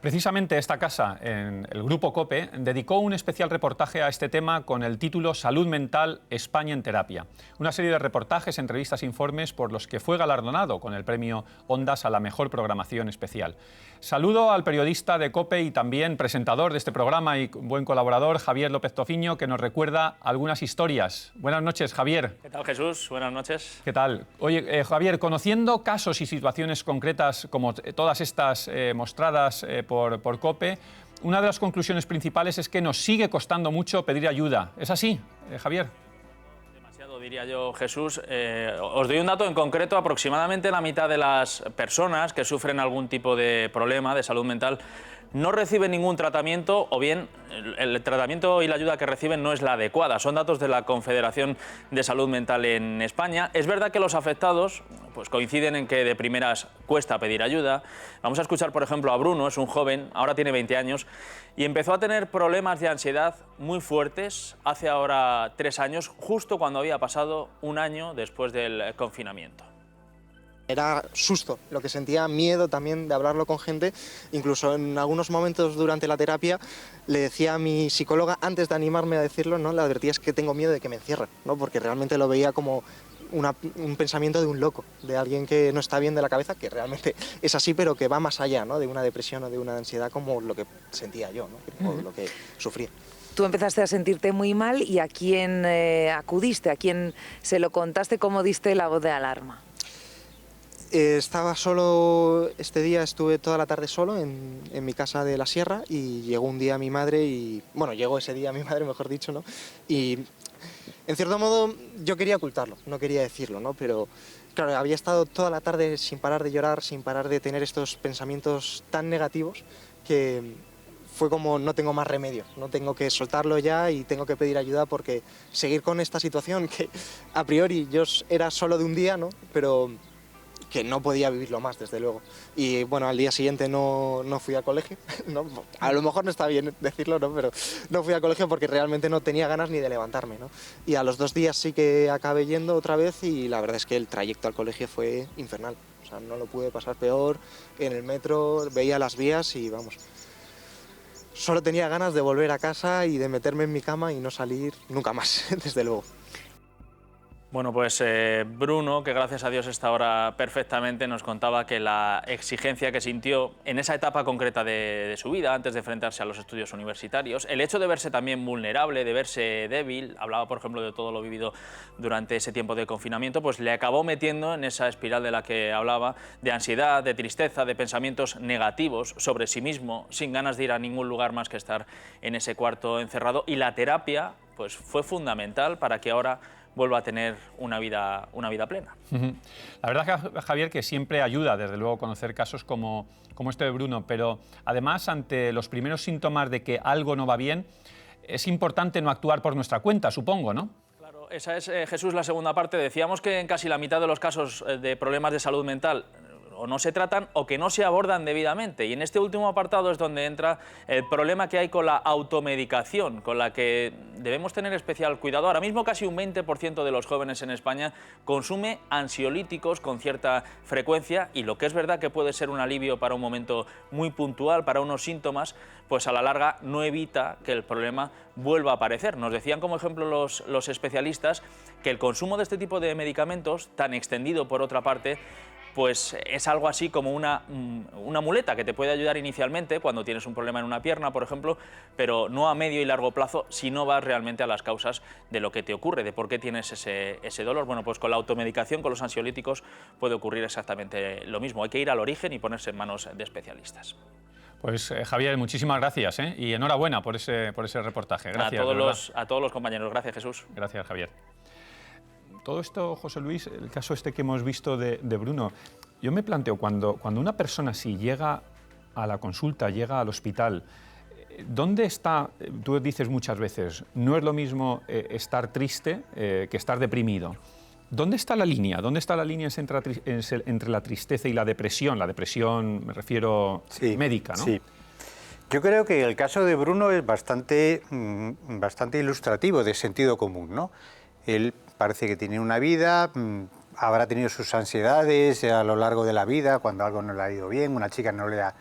Precisamente esta casa, en el Grupo COPE, dedicó un especial reportaje a este tema con el título Salud Mental, España en Terapia. Una serie de reportajes, entrevistas e informes por los que fue galardonado con el premio Ondas a la mejor programación especial. Saludo al periodista de COPE y también presentador de este programa y buen colaborador, Javier López Tofiño, que nos recuerda algunas historias. Buenas noches, Javier. ¿Qué tal, Jesús? Buenas noches. ¿Qué tal? Oye, Javier, conociendo casos y situaciones concretas como todas estas mostradas por COPE, una de las conclusiones principales es que nos sigue costando mucho pedir ayuda. ¿Es así, Javier? Demasiado, diría yo, Jesús. Os doy un dato en concreto. Aproximadamente la mitad de las personas que sufren algún tipo de problema de salud mental no reciben ningún tratamiento, o bien el tratamiento y la ayuda que reciben no es la adecuada. Son datos de la Confederación de Salud Mental en España. Es verdad que los afectados pues coinciden en que de primeras cuesta pedir ayuda. Vamos a escuchar, por ejemplo, a Bruno, es un joven, ahora tiene 20 años, y empezó a tener problemas de ansiedad muy fuertes hace ahora 3 años, justo cuando había pasado un año después del confinamiento. Era susto, lo que sentía, miedo también de hablarlo con gente. Incluso en algunos momentos durante la terapia le decía a mi psicóloga, antes de animarme a decirlo, ¿no?, le advertía, es que tengo miedo de que me encierren, ¿no?, porque realmente lo veía como un pensamiento de un loco, de alguien que no está bien de la cabeza, que realmente es así, pero que va más allá, ¿no?, de una depresión o de una ansiedad como lo que sentía yo, ¿no?, o lo que sufría. Tú empezaste a sentirte muy mal y ¿a quién acudiste? ¿A quién se lo contaste? ¿Cómo diste la voz de alarma? Estaba solo, este día estuve toda la tarde solo en mi casa de la Sierra, y llegó un día mi madre y, bueno, llegó ese día mi madre, mejor dicho, ¿no? Y en cierto modo yo quería ocultarlo, no quería decirlo, ¿no? Pero claro, había estado toda la tarde sin parar de llorar, sin parar de tener estos pensamientos tan negativos que fue como, no tengo más remedio, no tengo que soltarlo ya y tengo que pedir ayuda, porque seguir con esta situación que a priori yo era solo de un día, ¿no?, pero que no podía vivirlo más, desde luego. Y bueno, al día siguiente no fui al colegio, ¿no? A lo mejor no está bien decirlo, ¿no?, pero no fui al colegio porque realmente no tenía ganas ni de levantarme, ¿no? Y a los 2 días sí que acabé yendo otra vez, y la verdad es que el trayecto al colegio fue infernal. O sea, no lo pude pasar peor. En el metro veía las vías y vamos, solo tenía ganas de volver a casa y de meterme en mi cama y no salir nunca más, desde luego. Bueno, pues Bruno, que gracias a Dios está ahora perfectamente, nos contaba que la exigencia que sintió en esa etapa concreta de su vida, antes de enfrentarse a los estudios universitarios, el hecho de verse también vulnerable, de verse débil, hablaba por ejemplo de todo lo vivido durante ese tiempo de confinamiento, pues le acabó metiendo en esa espiral de la que hablaba, de ansiedad, de tristeza, de pensamientos negativos sobre sí mismo, sin ganas de ir a ningún lugar más que estar en ese cuarto encerrado, y la terapia pues fue fundamental para que ahora vuelva a tener una vida plena. La verdad, Javier, que siempre ayuda, desde luego, conocer casos como este de Bruno, pero además, ante los primeros síntomas de que algo no va bien, es importante no actuar por nuestra cuenta, supongo, ¿no? Claro, esa es, Jesús, la segunda parte. Decíamos que en casi la mitad de los casos de problemas de salud mental o no se tratan o que no se abordan debidamente. Y en este último apartado es donde entra el problema que hay con la automedicación, con la que debemos tener especial cuidado. Ahora mismo casi un 20% de los jóvenes en España consume ansiolíticos con cierta frecuencia, y lo que es verdad que puede ser un alivio para un momento muy puntual, para unos síntomas, pues a la larga no evita que el problema vuelva a aparecer. Nos decían como ejemplo los especialistas que el consumo de este tipo de medicamentos, tan extendido por otra parte, pues es algo así como una muleta que te puede ayudar inicialmente cuando tienes un problema en una pierna, por ejemplo, pero no a medio y largo plazo si no vas realmente a las causas de lo que te ocurre, de por qué tienes ese dolor. Bueno, pues con la automedicación, con los ansiolíticos, puede ocurrir exactamente lo mismo. Hay que ir al origen y ponerse en manos de especialistas. Pues Javier, muchísimas gracias, y enhorabuena por ese reportaje. Gracias. A todos los compañeros. Gracias, Jesús. Gracias, Javier. Todo esto, José Luis, el caso este que hemos visto de Bruno, yo me planteo, cuando una persona así llega a la consulta, llega al hospital, ¿dónde está? Tú dices muchas veces, no es lo mismo estar triste que estar deprimido. ¿Dónde está la línea? ¿Dónde está la línea entre la tristeza y la depresión? La depresión, me refiero, médica, ¿no? Sí. Yo creo que el caso de Bruno es bastante ilustrativo, de sentido común, ¿no? Él parece que tiene una vida, habrá tenido sus ansiedades a lo largo de la vida, cuando algo no le ha ido bien, una chica no le ha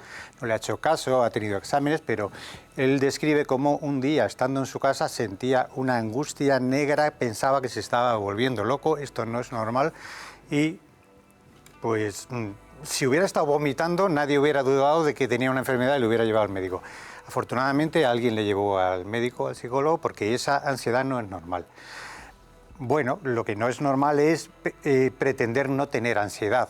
hecho caso, ha tenido exámenes, pero él describe cómo un día, estando en su casa, sentía una angustia negra, pensaba que se estaba volviendo loco, esto no es normal, y pues si hubiera estado vomitando, nadie hubiera dudado de que tenía una enfermedad y lo hubiera llevado al médico. Afortunadamente, alguien le llevó al médico, al psicólogo, porque esa ansiedad no es normal. Bueno, lo que no es normal es pretender no tener ansiedad,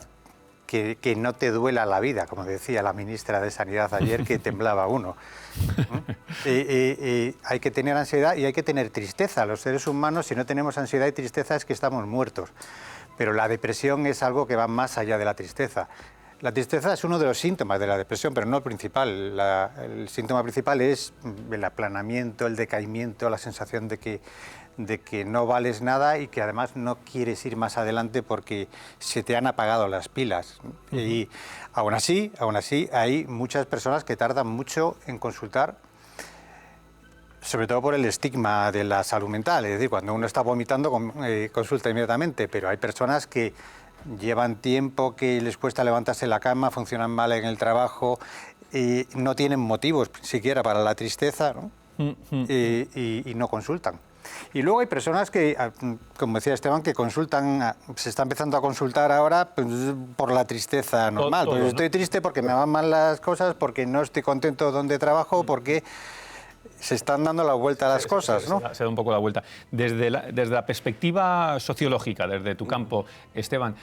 que no te duela la vida, como decía la ministra de Sanidad ayer, que temblaba uno. Hay que tener ansiedad y hay que tener tristeza. Los seres humanos, si no tenemos ansiedad y tristeza, es que estamos muertos. Pero la depresión es algo que va más allá de la tristeza. La tristeza es uno de los síntomas de la depresión, pero no el principal. El síntoma principal es el aplanamiento, el decaimiento, la sensación de que no vales nada y que además no quieres ir más adelante porque se te han apagado las pilas. Y aún así, hay muchas personas que tardan mucho en consultar, sobre todo por el estigma de la salud mental. Es decir, cuando uno está vomitando, consulta inmediatamente, pero hay personas que llevan tiempo, que les cuesta levantarse de la cama, funcionan mal en el trabajo, y no tienen motivos siquiera para la tristeza, ¿no? Y no consultan. Y luego hay personas que, como decía Esteban, que consultan, se está empezando a consultar ahora pues, por la tristeza normal. Pues estoy triste porque me van mal las cosas, porque no estoy contento donde trabajo, porque se están dando la vuelta a las cosas, ¿no? Se da un poco la vuelta. Desde la perspectiva sociológica, desde tu campo, Esteban,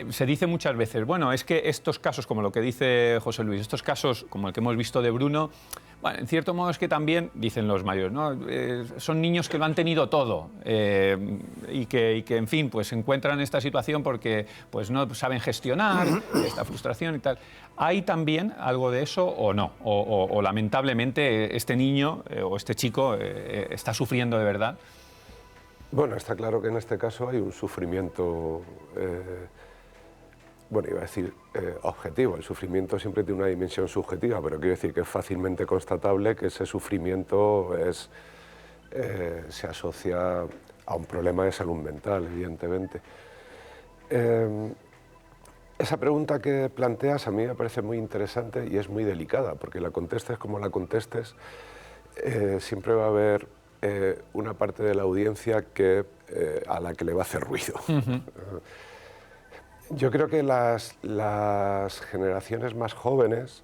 se dice muchas veces, bueno, es que estos casos, como lo que dice José Luis, estos casos, como el que hemos visto de Bruno, bueno, en cierto modo es que también, dicen los mayores, ¿no? Son niños que lo han tenido todo y que, en fin, pues se encuentran en esta situación porque pues, no saben gestionar esta frustración y tal. ¿Hay también algo de eso o no? O lamentablemente este niño o este chico está sufriendo de verdad? Bueno, está claro que en este caso hay un sufrimiento, bueno, iba a decir objetivo. El sufrimiento siempre tiene una dimensión subjetiva, pero quiero decir que es fácilmente constatable que ese sufrimiento se asocia a un problema de salud mental, evidentemente. Esa pregunta que planteas a mí me parece muy interesante y es muy delicada, porque la contestes como la contestes, siempre va a haber una parte de la audiencia a la que le va a hacer ruido. Yo creo que las generaciones más jóvenes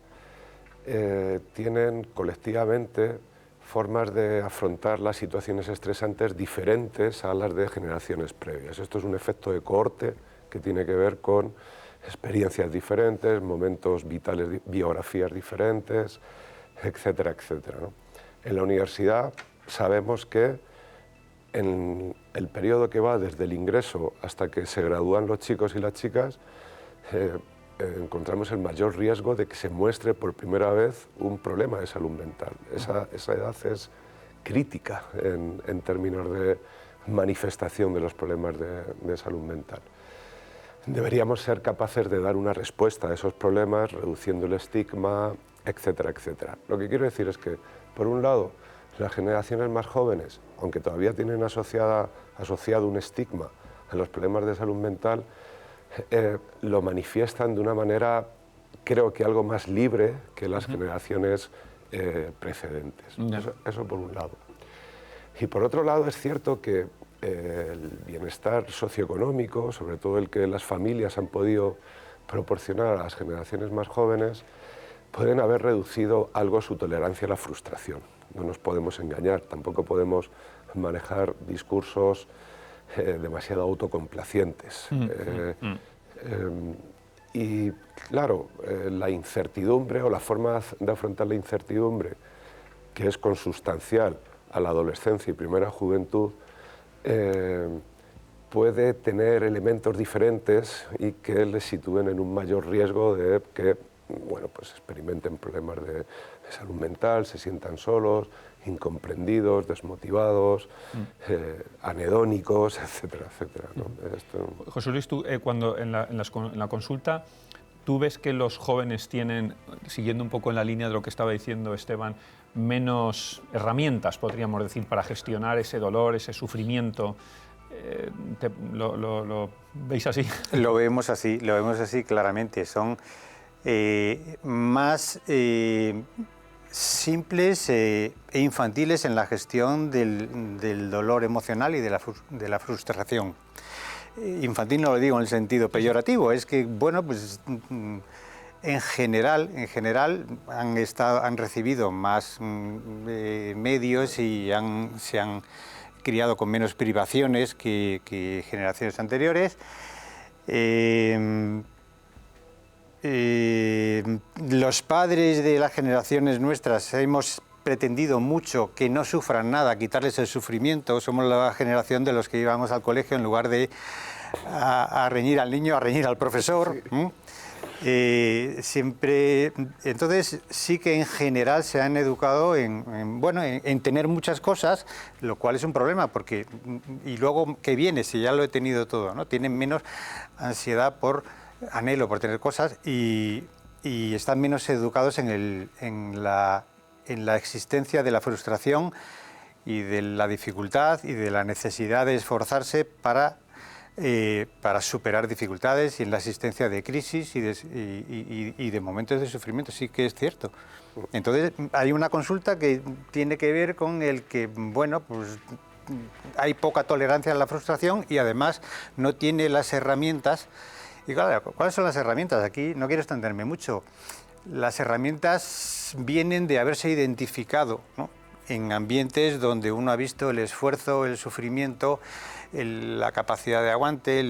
tienen colectivamente formas de afrontar las situaciones estresantes diferentes a las de generaciones previas. Esto es un efecto de cohorte que tiene que ver con experiencias diferentes, momentos vitales, biografías diferentes, etcétera, etcétera, ¿no? En la universidad sabemos que en el periodo que va desde el ingreso hasta que se gradúan los chicos y las chicas, encontramos el mayor riesgo de que se muestre por primera vez un problema de salud mental. Esa edad es crítica en términos de manifestación de los problemas de salud mental. Deberíamos ser capaces de dar una respuesta a esos problemas, reduciendo el estigma, etcétera, etcétera. Lo que quiero decir es que, por un lado, las generaciones más jóvenes, aunque todavía tienen asociado un estigma a los problemas de salud mental, lo manifiestan de una manera, creo que algo más libre que las generaciones precedentes. Eso por un lado. Y por otro lado es cierto que el bienestar socioeconómico, sobre todo el que las familias han podido proporcionar a las generaciones más jóvenes, pueden haber reducido algo su tolerancia a la frustración. No nos podemos engañar, tampoco podemos manejar discursos demasiado autocomplacientes. Y claro, la incertidumbre o la forma de afrontar la incertidumbre, que es consustancial a la adolescencia y primera juventud, puede tener elementos diferentes y que les sitúen en un mayor riesgo de que pues experimenten problemas de salud mental, se sientan solos, incomprendidos, desmotivados, anhedónicos, etcétera, etcétera, ¿no? José Luis, tú cuando en la consulta, ¿tú ves que los jóvenes tienen, siguiendo un poco en la línea de lo que estaba diciendo Esteban, menos herramientas, podríamos decir, para gestionar ese dolor, ese sufrimiento? ¿Lo veis así? Lo vemos así claramente. Son más simples e infantiles en la gestión del dolor emocional y de la frustración. Infantil no lo digo en el sentido peyorativo, es que, pues en general han recibido más medios y se han criado con menos privaciones que generaciones anteriores. Los padres de las generaciones nuestras hemos pretendido mucho que no sufran nada, quitarles el sufrimiento. Somos la generación de los que íbamos al colegio en lugar de a reñir al niño, a reñir al profesor. Entonces sí que en general se han educado en tener muchas cosas, lo cual es un problema, porque y luego ¿qué viene si ya lo he tenido todo, ¿no? Tienen menos ansiedad anhelo por tener cosas y están menos educados en la existencia de la frustración y de la dificultad y de la necesidad de esforzarse para superar dificultades y en la existencia de crisis y de momentos de sufrimiento. Sí que es cierto. Entonces hay una consulta que tiene que ver con el que, pues hay poca tolerancia a la frustración y además no tiene las herramientas. Y claro, ¿cuáles son las herramientas? Aquí no quiero extenderme mucho. Las herramientas vienen de haberse identificado, ¿no?, en ambientes donde uno ha visto el esfuerzo, el sufrimiento, la capacidad de aguante,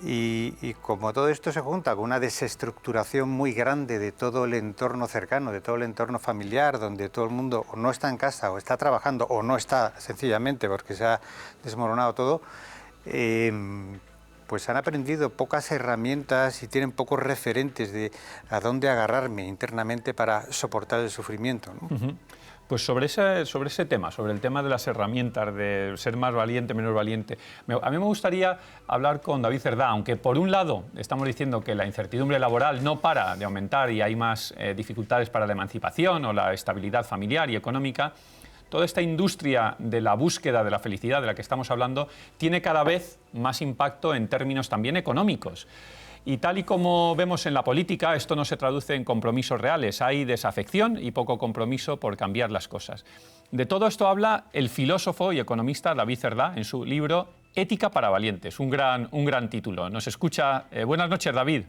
y como todo esto se junta con una desestructuración muy grande de todo el entorno cercano, de todo el entorno familiar, donde todo el mundo o no está en casa o está trabajando o no está sencillamente porque se ha desmoronado todo, pues han aprendido pocas herramientas y tienen pocos referentes de a dónde agarrarme internamente para soportar el sufrimiento, ¿no? Pues sobre ese tema, sobre el tema de las herramientas, de ser más valiente, menos valiente, a mí me gustaría hablar con David Cerdá, aunque por un lado estamos diciendo que la incertidumbre laboral no para de aumentar y hay más dificultades para la emancipación o la estabilidad familiar y económica. Toda esta industria de la búsqueda de la felicidad de la que estamos hablando tiene cada vez más impacto en términos también económicos. Y tal y como vemos en la política, esto no se traduce en compromisos reales. Hay desafección y poco compromiso por cambiar las cosas. De todo esto habla el filósofo y economista David Cerdá en su libro Ética para valientes, un gran título. Nos escucha. Buenas noches, David.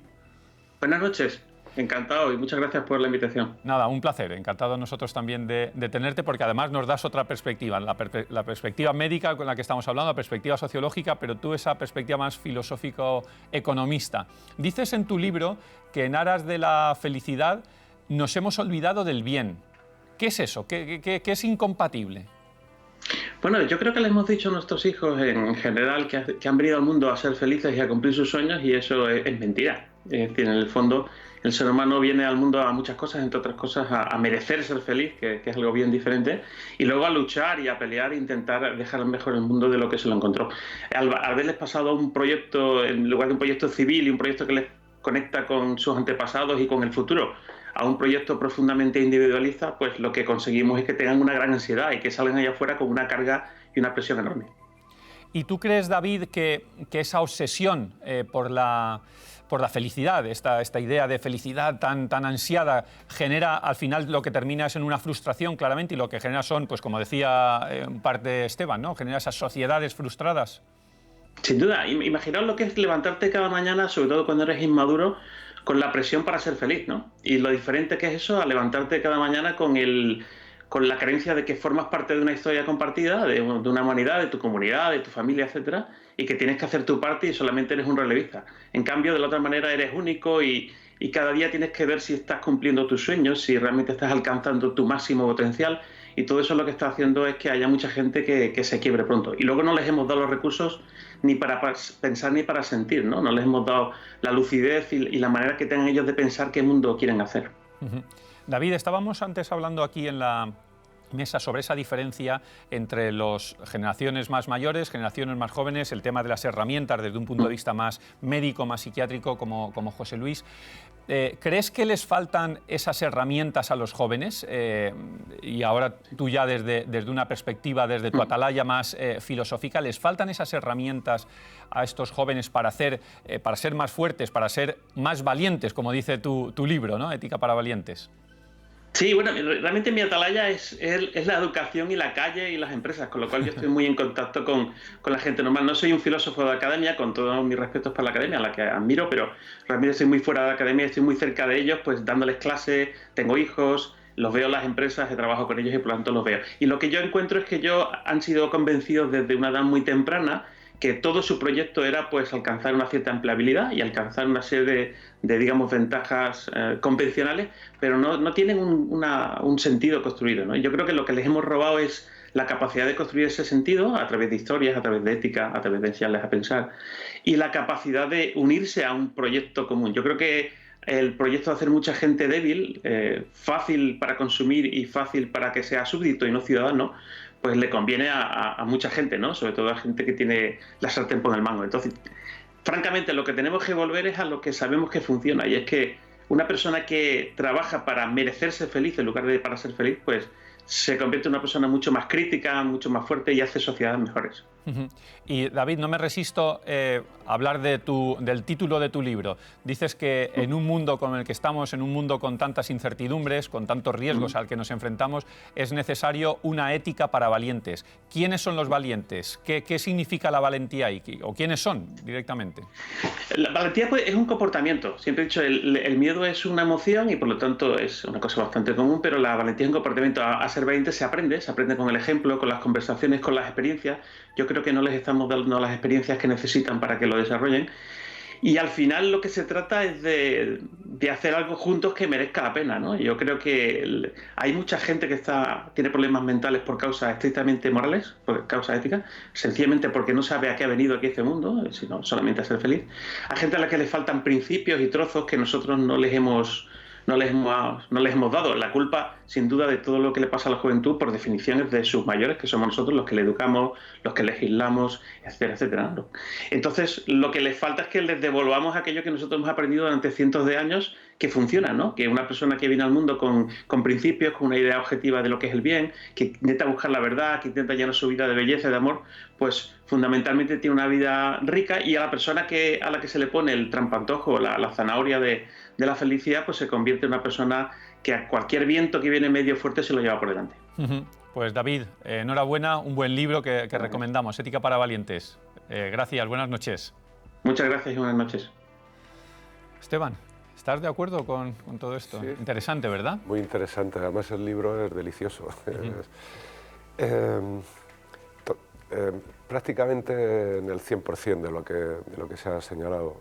Buenas noches. Encantado y muchas gracias por la invitación. Nada, un placer. Encantado nosotros también de tenerte, porque además nos das otra perspectiva, la perspectiva médica con la que estamos hablando, la perspectiva sociológica, pero tú esa perspectiva más filosófico-economista. Dices en tu libro que en aras de la felicidad nos hemos olvidado del bien. ¿Qué es eso? ¿Qué es incompatible? Bueno, yo creo que le hemos dicho a nuestros hijos en general que han venido al mundo a ser felices y a cumplir sus sueños, y eso es mentira. Es decir, en el fondo, el ser humano viene al mundo a muchas cosas, entre otras cosas a merecer ser feliz, que es algo bien diferente, y luego a luchar y a pelear e intentar dejar mejor el mundo de lo que se lo encontró. Al haberles pasado un proyecto, en lugar de un proyecto civil y un proyecto que les conecta con sus antepasados y con el futuro, a un proyecto profundamente individualista, pues lo que conseguimos es que tengan una gran ansiedad y que salgan allá afuera con una carga y una presión enorme. ¿Y tú crees, David, que esa obsesión por la felicidad, esta idea de felicidad tan ansiada, genera al final lo que termina es en una frustración, claramente, y lo que genera son, pues como decía en parte Esteban, ¿no? Genera esas sociedades frustradas? Sin duda. Imaginaos lo que es levantarte cada mañana, sobre todo cuando eres inmaduro, con la presión para ser feliz, ¿no? Y lo diferente que es eso a levantarte cada mañana con la creencia de que formas parte de una historia compartida, de una humanidad, de tu comunidad, de tu familia, etcétera, y que tienes que hacer tu parte y solamente eres un relevista. En cambio, de la otra manera eres único y cada día tienes que ver si estás cumpliendo tus sueños, si realmente estás alcanzando tu máximo potencial, y todo eso lo que está haciendo es que haya mucha gente que se quiebre pronto. Y luego no les hemos dado los recursos ni para pensar ni para sentir, ¿no? No les hemos dado la lucidez y la manera que tengan ellos de pensar qué mundo quieren hacer. David, estábamos antes hablando aquí en la mesa sobre esa diferencia entre las generaciones más mayores, generaciones más jóvenes, el tema de las herramientas desde un punto de vista más médico, más psiquiátrico, como José Luis. ¿Crees que les faltan esas herramientas a los jóvenes? Y ahora tú ya desde una perspectiva, desde tu atalaya más filosófica, ¿les faltan esas herramientas a estos jóvenes para ser más fuertes, para ser más valientes, como dice tu libro, ¿no? Ética para valientes. Sí, bueno, realmente mi atalaya es la educación y la calle y las empresas, con lo cual yo estoy muy en contacto con la gente normal. No soy un filósofo de academia, con todos mis respetos para la academia, a la que admiro, pero realmente estoy muy fuera de la academia, estoy muy cerca de ellos, pues dándoles clases, tengo hijos, los veo en las empresas, he trabajado con ellos y por lo tanto los veo. Y lo que yo encuentro es que ellos han sido convencidos desde una edad muy temprana que todo su proyecto era pues alcanzar una cierta empleabilidad y alcanzar una serie de digamos, ventajas convencionales, pero no tienen un sentido construido, ¿no? Yo creo que lo que les hemos robado es la capacidad de construir ese sentido a través de historias, a través de ética, a través de enseñarles a pensar, y la capacidad de unirse a un proyecto común. Yo creo que el proyecto de hacer mucha gente débil, fácil para consumir y fácil para que sea súbdito y no ciudadano, pues le conviene a mucha gente, ¿no? Sobre todo a gente que tiene la sartén por el mango. Entonces, francamente, lo que tenemos que volver es a lo que sabemos que funciona, y es que una persona que trabaja para merecerse feliz en lugar de para ser feliz, pues se convierte en una persona mucho más crítica, mucho más fuerte y hace sociedades mejores. Y David, no me resisto a hablar del título de tu libro. Dices que en un mundo como el que estamos, en un mundo con tantas incertidumbres, con tantos riesgos al que nos enfrentamos, es necesario una ética para valientes. ¿Quiénes son los valientes? ¿Qué significa la valentía o quiénes son directamente? La valentía pues, es un comportamiento. Siempre he dicho, el miedo es una emoción y por lo tanto es una cosa bastante común, pero la valentía es un comportamiento. A ser valiente se aprende con el ejemplo, con las conversaciones, con las experiencias. Yo creo que no les estamos dando las experiencias que necesitan para que lo desarrollen. Y al final lo que se trata es de hacer algo juntos que merezca la pena, ¿no? Yo creo que hay mucha gente que tiene problemas mentales por causas estrictamente morales, por causas éticas, sencillamente porque no sabe a qué ha venido aquí a este mundo, sino solamente a ser feliz. Hay gente a la que le faltan principios y trozos que nosotros no les hemos dado. La culpa, sin duda, de todo lo que le pasa a la juventud, por definición, es de sus mayores, que somos nosotros los que le educamos, los que legislamos, etcétera, etcétera, ¿no? Entonces, lo que les falta es que les devolvamos aquello que nosotros hemos aprendido durante cientos de años, que funcionan, ¿no? Que una persona que viene al mundo con principios, con una idea objetiva de lo que es el bien, que intenta buscar la verdad, que intenta llenar su vida de belleza y de amor, pues fundamentalmente tiene una vida rica, y a la persona a la que se le pone el trampantojo, la zanahoria de la felicidad, pues se convierte en una persona que a cualquier viento que viene medio fuerte se lo lleva por delante. Pues David, enhorabuena, un buen libro que recomendamos, Ética para Valientes. Gracias, buenas noches. Muchas gracias y buenas noches. Esteban, ¿estás de acuerdo con todo esto? Sí. Interesante, ¿verdad? Muy interesante, además el libro es delicioso. Prácticamente en el 100% de lo que se ha señalado.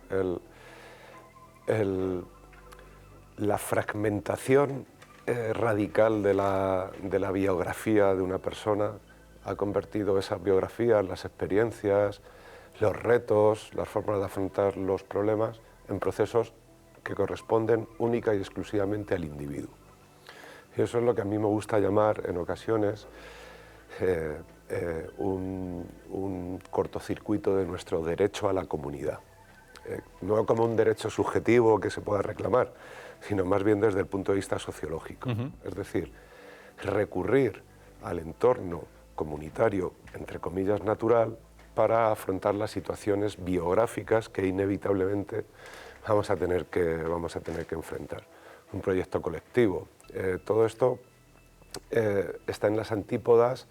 La fragmentación radical de la biografía de una persona ha convertido esas biografías, las experiencias, los retos, las formas de afrontar los problemas en procesos que corresponden única y exclusivamente al individuo. Y eso es lo que a mí me gusta llamar en ocasiones un cortocircuito de nuestro derecho a la comunidad. No como un derecho subjetivo que se pueda reclamar, sino más bien desde el punto de vista sociológico. Es decir, recurrir al entorno comunitario, entre comillas, natural, para afrontar las situaciones biográficas que inevitablemente vamos a tener que enfrentar. Un proyecto colectivo. Todo esto está en las antípodas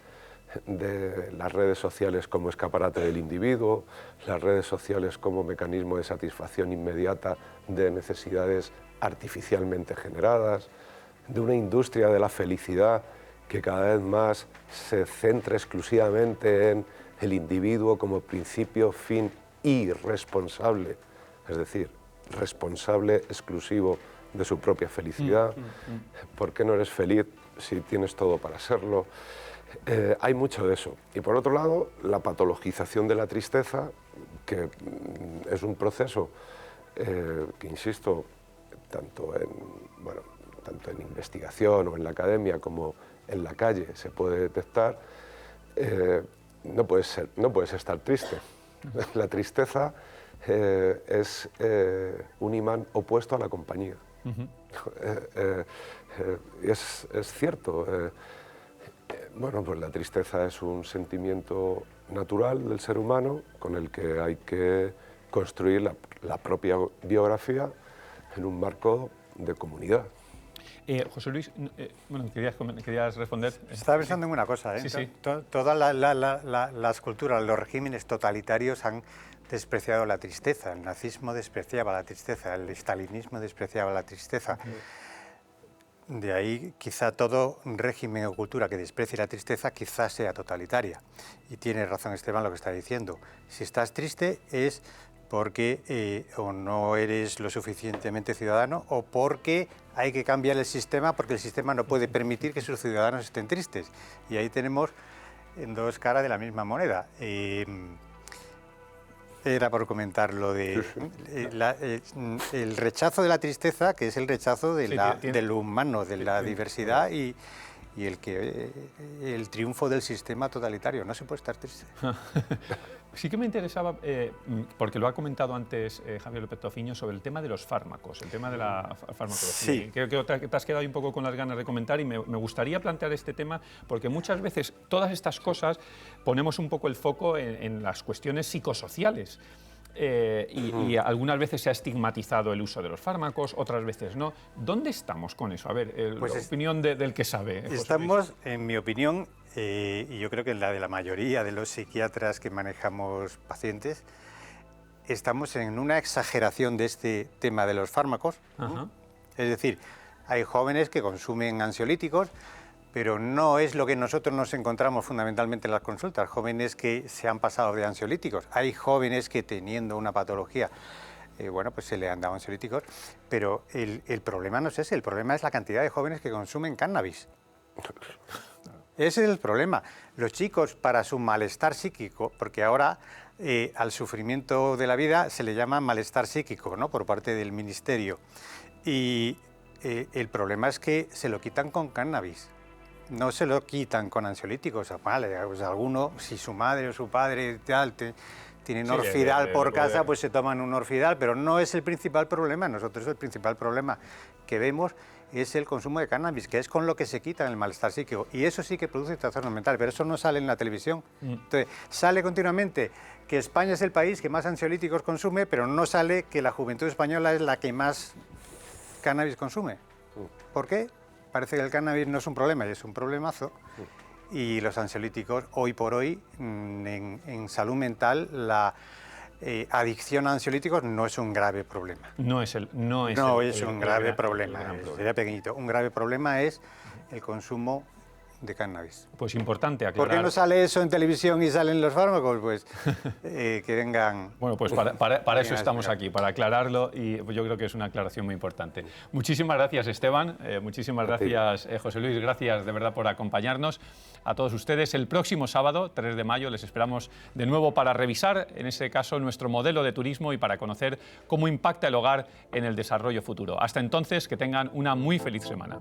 de las redes sociales como escaparate del individuo, las redes sociales como mecanismo de satisfacción inmediata de necesidades artificialmente generadas, de una industria de la felicidad que cada vez más se centra exclusivamente en el individuo como principio, fin y responsable, es decir, responsable exclusivo de su propia felicidad. ¿Por qué no eres feliz si tienes todo para serlo? Hay mucho de eso. Y por otro lado, la patologización de la tristeza, que es un proceso que, insisto, tanto en investigación o en la academia como en la calle se puede detectar. No puedes estar triste. La tristeza es un imán opuesto a la compañía. Es cierto. Bueno, pues la tristeza es un sentimiento natural del ser humano con el que hay que construir la propia biografía en un marco de comunidad. José Luis, querías responder. Estaba pensando en una cosa. Sí. Todas las culturas, los regímenes totalitarios han despreciado la tristeza. El nazismo despreciaba la tristeza, el estalinismo despreciaba la tristeza. De ahí quizá todo régimen o cultura que desprecie la tristeza quizás sea totalitaria. Y tiene razón Esteban lo que está diciendo. Si estás triste es porque o no eres lo suficientemente ciudadano o porque hay que cambiar el sistema porque el sistema no puede permitir que sus ciudadanos estén tristes. Y ahí tenemos dos caras de la misma moneda. Era por comentar lo de el rechazo de la tristeza, que es el rechazo de lo humano, de la diversidad y el triunfo del sistema totalitario. No se puede estar triste. Sí que me interesaba, porque lo ha comentado antes Javier López Tofiño, sobre el tema de los fármacos, el tema de la farmacología. Sí. Creo que te has quedado un poco con las ganas de comentar y me gustaría plantear este tema porque muchas veces todas estas cosas ponemos un poco el foco en las cuestiones psicosociales. Y algunas veces se ha estigmatizado el uso de los fármacos, otras veces no. ¿Dónde estamos con eso? A ver, la opinión del que sabe. Estamos, en mi opinión, y yo creo que en la de la mayoría de los psiquiatras que manejamos pacientes, estamos en una exageración de este tema de los fármacos. Es decir, hay jóvenes que consumen ansiolíticos, pero no es lo que nosotros nos encontramos fundamentalmente en las consultas, jóvenes que se han pasado de ansiolíticos. Hay jóvenes que teniendo una patología, pues se le han dado ansiolíticos, pero el problema no es ese, el problema es la cantidad de jóvenes que consumen cannabis. Ese es el problema. Los chicos, para su malestar psíquico, porque ahora al sufrimiento de la vida se le llama malestar psíquico, ¿no?, por parte del ministerio. Y el problema es que se lo quitan con cannabis. No se lo quitan con ansiolíticos. Vale, pues alguno, si su madre o su padre tal, tienen Sí, Orfidal de por lo que- casa, pues se toman un Orfidal, pero no es el principal problema. Nosotros el principal problema que vemos es el consumo de cannabis, que es con lo que se quita el malestar psíquico, y eso sí que produce trastorno mental, pero eso no sale en la televisión. Entonces, sale continuamente que España es el país que más ansiolíticos consume, pero no sale que la juventud española es la que más cannabis consume. ¿Por qué? Parece que el cannabis no es un problema, y es un problemazo. Y los ansiolíticos, hoy por hoy, en salud mental, la adicción a ansiolíticos no es un grave problema. No es un grave el problema, gran problema. sería pequeñito. Un grave problema es el consumo de cannabis. Pues importante ¿Por aclarar. qué no sale eso en televisión y salen los fármacos? Pues que vengan... Bueno, pues para eso estamos explicar. aquí, para aclararlo, y yo creo que es una aclaración muy importante. Muchísimas gracias, Esteban, muchísimas gracias, José Luis, gracias de verdad por acompañarnos. A todos ustedes, el próximo sábado, 3 de mayo, les esperamos de nuevo para revisar, en este caso, nuestro modelo de turismo y para conocer cómo impacta el hogar en el desarrollo futuro. Hasta entonces, que tengan una muy feliz semana.